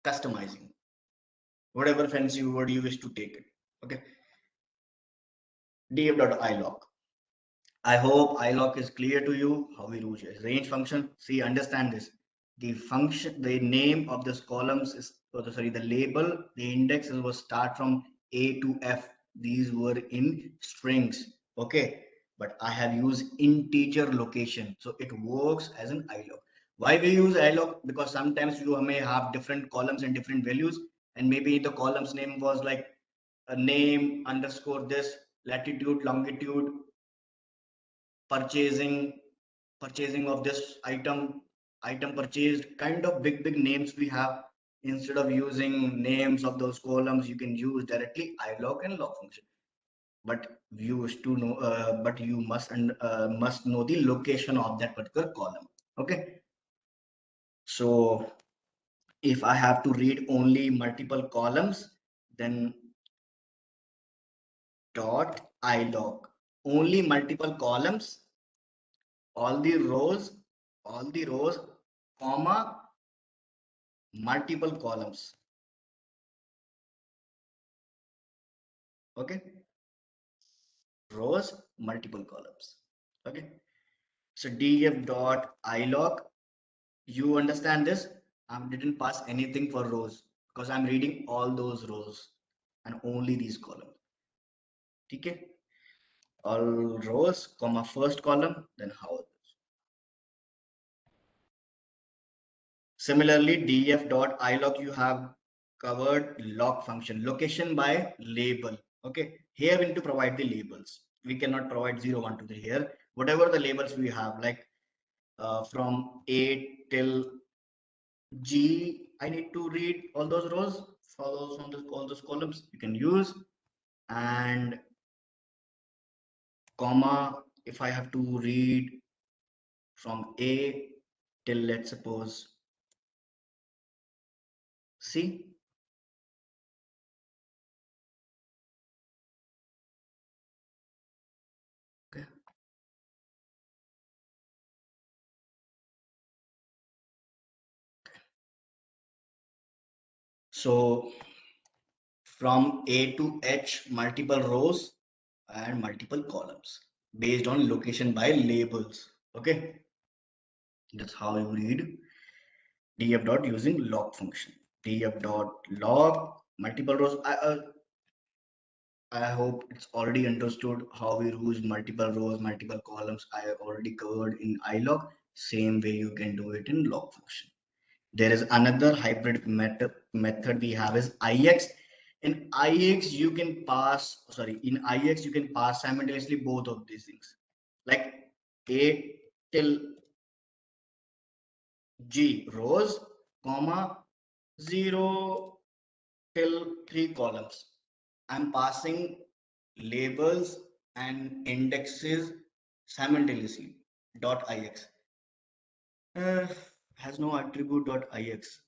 customizing whatever fancy word you wish to take it. Okay, df.ilog. I hope iloc is clear to you. How we use it. Range function. See, understand this. The function, the name of this columns is, oh, sorry, the label, the index was start from A to F. These were in strings. Okay, but I have used integer location, so it works as an iloc. Why we use iloc? Because sometimes you may have different columns and different values, and maybe the column's name was like a name underscore this, latitude, longitude, purchasing purchasing of this item purchased, kind of big names we have. Instead of using names of those columns, you can use directly ilog and log function. But you wish to know, but you must know the location of that particular column. Okay, so if I have to read only multiple columns, then dot ilog, only multiple columns, all the rows, all the rows, comma multiple columns. Okay, rows, multiple columns. Okay, so df dot ilog, you understand this? I didn't pass anything for rows because I'm reading all those rows and only these columns. Okay, all rows, comma first column, then how. Similarly, df dot ilog, you have covered log function, location by label. Okay, here we need to provide the labels. We cannot provide 0 1 2 3 here. Whatever the labels we have, like from A till G, I need to read all those rows, follows on this, all those columns you can use, and comma if I have to read from A till, let's suppose, C. Okay. So from A to H, multiple rows and multiple columns based on location by labels. Okay, that's how you read df dot using log function. Df dot log multiple rows. I hope it's already understood how we use multiple rows, multiple columns. I already covered in ilog. Same way you can do it in log function. There is another hybrid method we have is ix. In ix you can pass, sorry, in ix you can pass simultaneously both of these things, like a till g rows, comma 0 till 3 columns. I'm passing labels and indexes simultaneously. Dot ix has no attribute. Dot ix,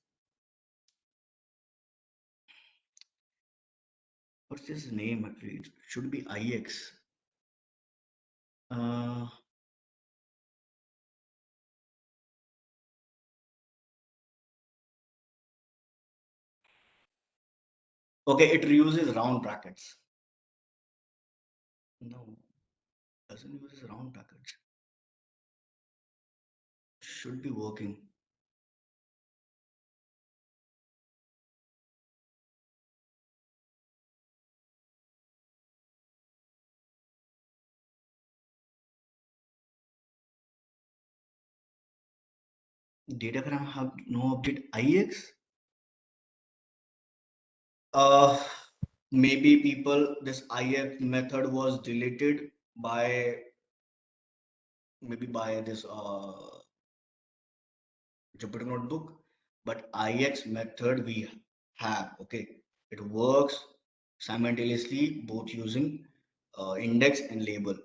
what's his name? Actually, it should be ix. Uh, Okay, it uses round brackets. No, doesn't use round brackets. Should be working. Datagram have no update. IX? Uh, maybe people, this IX method was deleted by, maybe by this Jupyter notebook, but IX method we have, okay. It works simultaneously both using index and label.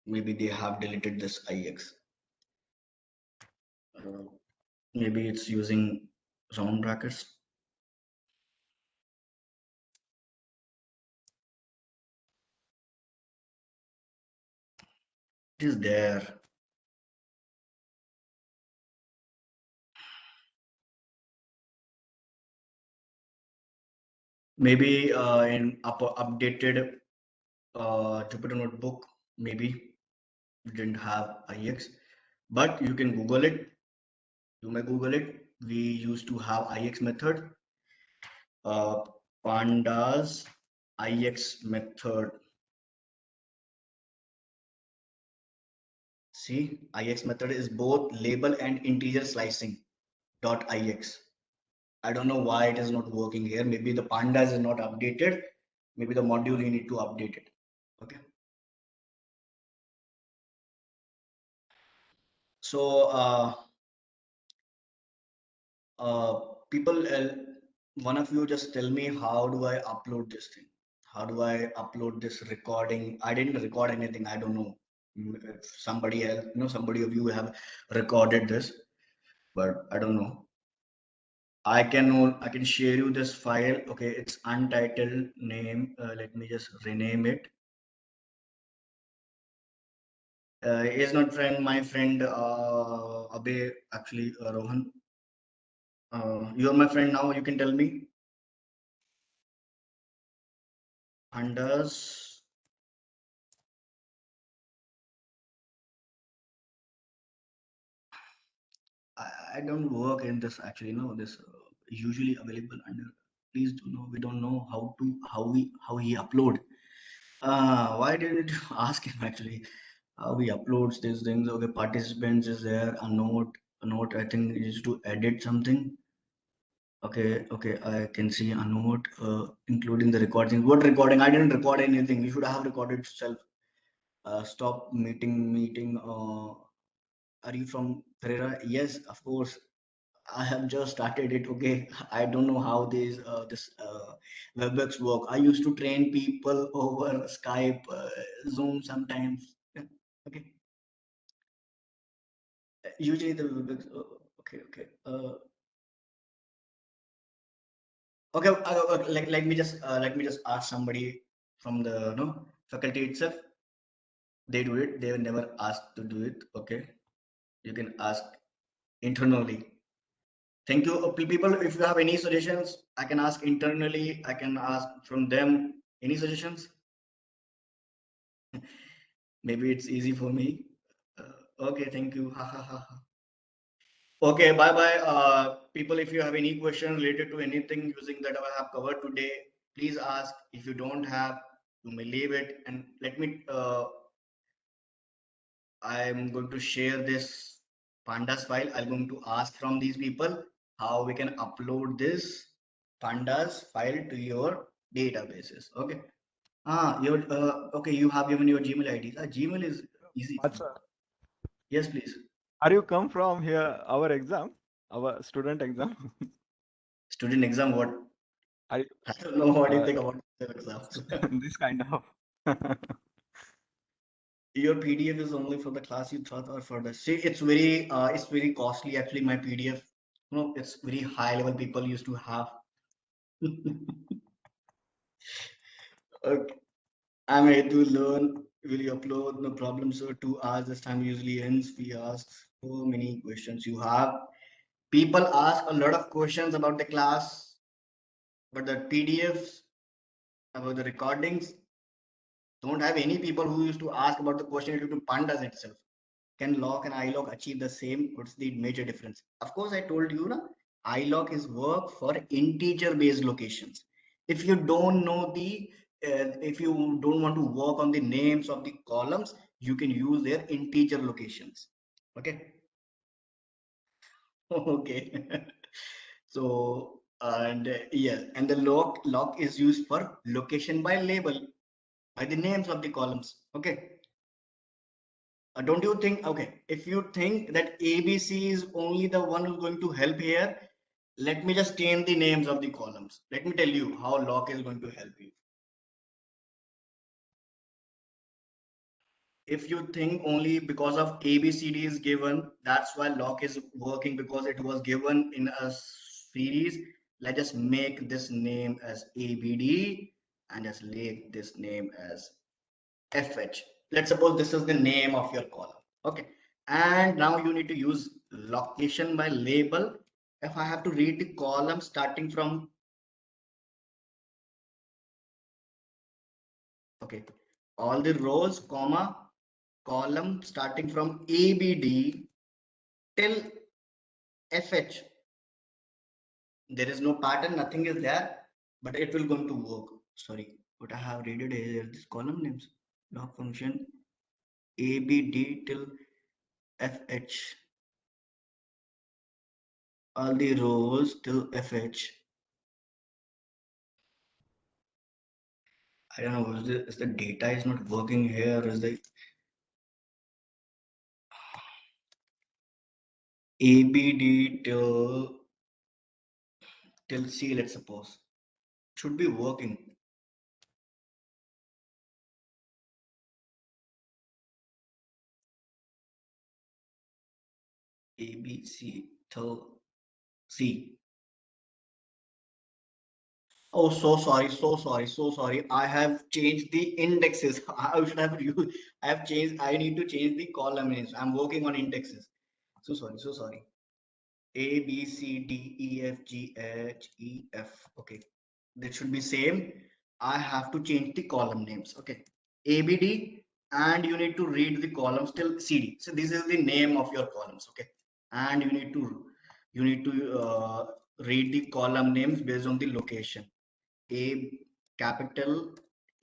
Maybe they have deleted this IX. Uh, maybe it's using round brackets. It is there. Maybe in updated Jupyter notebook, maybe we didn't have IX, but you can Google it. You may Google it. We used to have IX method, uh, pandas IX method. See, IX method is both label and integer slicing dot IX. I don't know why it is not working here. Maybe the pandas is not updated. Maybe the module you need to update it. Okay. So uh, people, one of you just tell me how do I upload this thing? How do I upload this recording? I didn't record anything. I don't know if somebody else, somebody of you have recorded this, but I don't know. I can share you this file. Okay, it's untitled name. Let me just rename it. Is not friend, my friend Abe, actually Rohan. You're my friend now. You can tell me. Anders. I don't work in this actually. No, this usually available under. Please do know. We don't know how he upload. Why didn't you ask him actually? How he uploads these things? Okay, participants is there. A note. I think is to edit something. Okay, okay. I can see a note, including the recording. What recording? I didn't record anything. You should have recorded yourself. Stop meeting. Are you from Pereira? Yes, of course. I have just started it. Okay, I don't know how this WebEx work. I used to train people over Skype, Zoom sometimes. Yeah, okay, usually the WebEx. Okay, okay, okay. Let me just ask somebody from the faculty itself. They do it. They were never asked to do it. Okay, you can ask internally. Thank you, people. If you have any suggestions, I can ask internally. I can ask from them. Any suggestions? Maybe it's easy for me. Okay, thank you. Ha, ha, ha, ha. Okay, bye bye. People, if you have any question related to anything using that I have covered today, please ask. If you don't have, you may leave it. And let me. I'm going to share this pandas file. I'm going to ask from these people how we can upload this pandas file to your databases. Okay. Your okay. You have given your Gmail ID. Gmail is easy. But sir, Yes, please. are you come from here our exam, our student exam? Student exam. What? Are you, I don't know what do you uh, think about the exams. this kind of? Your PDF is only for the class you thought or for the. See, it's very costly actually. My PDF. It's very high level. People used to have. Okay. I'm here to learn. Will you upload? No problem, sir. 2 hours. This time usually ends. We ask so many questions. You have people ask a lot of questions about the class. but the PDFs about the recordings don't have any people who used to ask about the question related to pandas itself. Can lock and iLock achieve the same? What's the major difference? Of course, I told you, na, iLock is work for integer based locations. If you don't know the, if you don't want to work on the names of the columns, you can use their integer locations. Okay. Okay. So, and yeah, and the lock is used for location by label, by the names of the columns. Okay. Don't you think, okay, if you think that ABC is only the one who's going to help here, let me just change the names of the columns. Let me tell you how lock is going to help you. If you think only because of ABCD is given, that's why lock is working, because it was given in a series. Let's just make this name as ABD and just make this name as FH. Let's suppose this is the name of your column. Okay. And now you need to use location by label. If I have to read the column starting from, okay, all the rows, comma, column starting from ABD till FH. There is no pattern, nothing is there, but it will going to work. Sorry, what I have read it is this column names, log function ABD till FH, all the rows till FH. I don't know, is the data is not working here? Is the ABD till C, let's suppose, should be working. ABC till C. Oh, so sorry, so sorry, so sorry. I have changed the indexes. I should have used, I have changed, I need to change the column names. I'm working on indexes. So sorry, so sorry. A, B, C, D, E, F, G, H, E, F. Okay. That should be same. I have to change the column names. Okay. ABD, and you need to read the columns till CD. So this is the name of your columns. Okay. And you need to read the column names based on the location. A, capital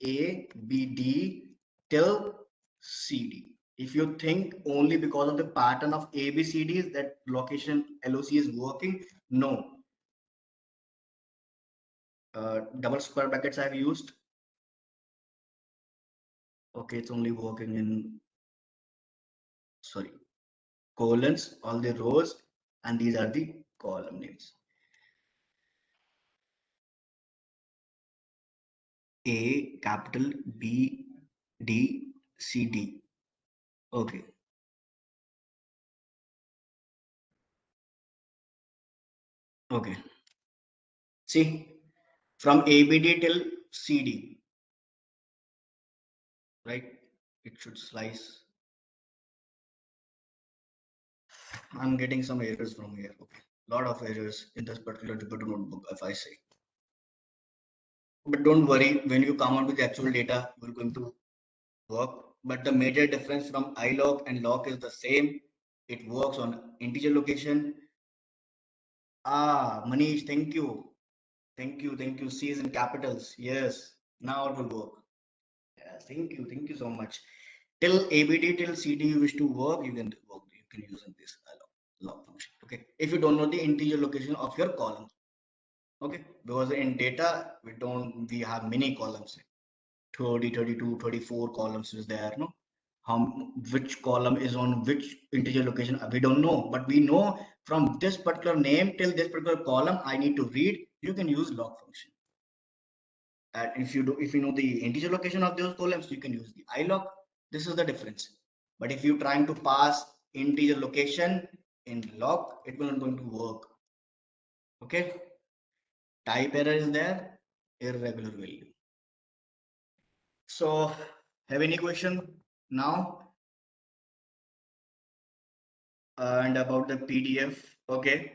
A, B, D till CD. If you think only because of the pattern of ABCDs that location LOC is working, no. Double square brackets I've used. Okay, it's only working in, sorry, colons, all the rows, and these are the column names. A, capital B, D, C, D. Okay. Okay. See, from ABD till CD, right? It should slice. I'm getting some errors from here. Okay. Lot of errors in this particular Jupyter notebook, if I say. But don't worry, when you come out with the actual data, we're going to work. But the major difference from iLock and lock is the same. It works on integer location. Ah, Manish, thank you. Thank you. Thank you. C is in capitals. Yes. Now it will work. Yeah, thank you. Thank you so much. Till ABD, till CD you wish to work, you can work. You can use this log function. Okay. If you don't know the integer location of your column. Okay. Because in data, we have many columns. 30, 32, 34 columns is there. No. How, which column is on which integer location? We don't know, but we know from this particular name till this particular column, I need to read. You can use log function. And if you know the integer location of those columns, you can use the iLog. This is the difference. But if you're trying to pass integer location in log, it will not going to work. Okay. Type error is there, irregular value. So, have any question now? And about the PDF. Okay.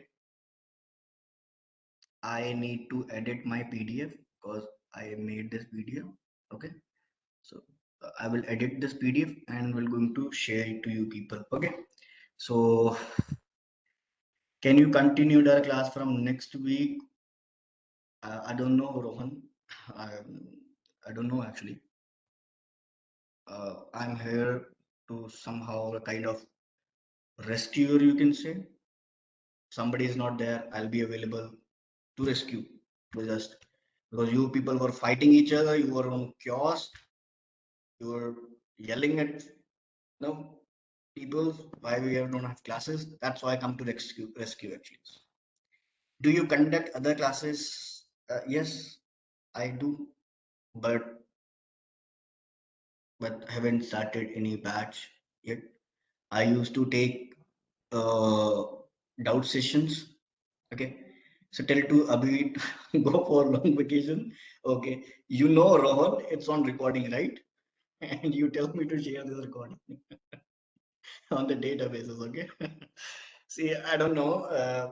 I need to edit my PDF because I made this video. Okay, so I will edit this PDF and we're going to share it to you people. Okay, so can you continue the class from next week? I don't know, Rohan. I, I don't know actually. I'm here to somehow a kind of rescuer, you can say. Somebody is not there, I'll be available to rescue. Just because you people were fighting each other, you were on chaos, you were yelling at people why we don't have classes. That's why I come to rescue actually. Do you conduct other classes? Yes, I do, but haven't started any batch yet. I used to take uh, doubt sessions. Okay, so tell to Abhi go for long vacation. Okay, you know Rohan, it's on recording, right? And you tell me to share this recording on the databases. Okay. See, I don't know.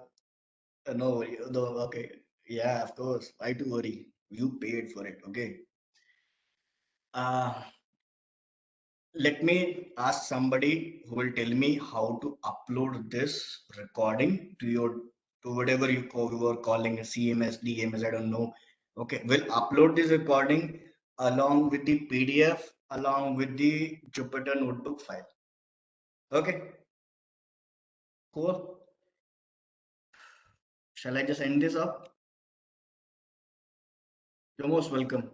No, no. Okay, yeah, of course. Why to worry? You paid for it. Okay. Uh, Let me ask somebody who will tell me how to upload this recording to your to whatever you are calling a CMS, DMS, I don't know. Okay, we'll upload this recording along with the PDF, along with the Jupyter notebook file. Okay, cool. Shall I just end this up? You're most welcome.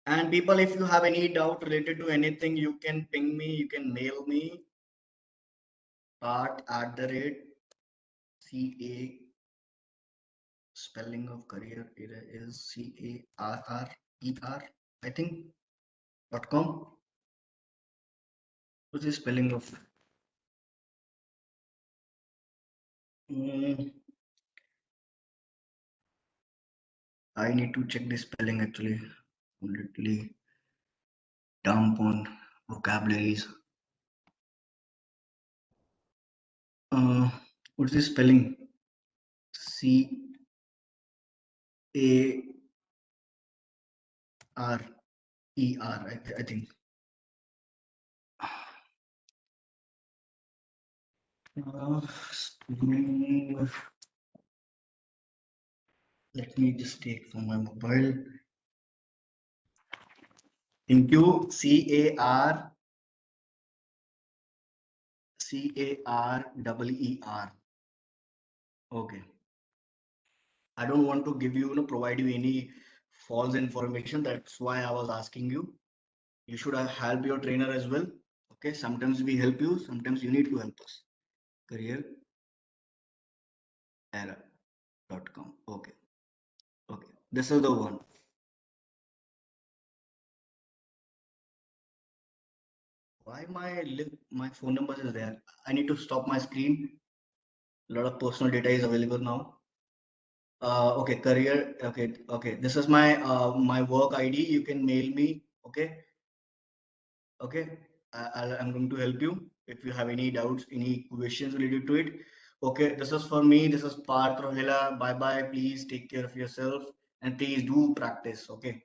And people, if you have any doubt related to anything, you can ping me, you can mail me, part@CA spelling of career is CARRER, I think, .com. What's the spelling of? I need to check the spelling actually. I'm literally dump on vocabularies. What's the spelling? CARER, I think. Let me just take from my mobile. Thank you. CARER. Okay. I don't want to give you, provide you any false information. That's why I was asking you. You should help your trainer as well. Okay. Sometimes we help you. Sometimes you need to help us. Careererror.com. Okay. Okay. This is the one. Why my phone number is there? I need to stop my screen. A lot of personal data is available now. Okay, career. Okay. This is my my work ID. You can mail me. Okay. I'm going to help you if you have any doubts, any questions related to it. Okay, this is for me. This is Parth Rohela. Bye bye. Please take care of yourself and please do practice. Okay.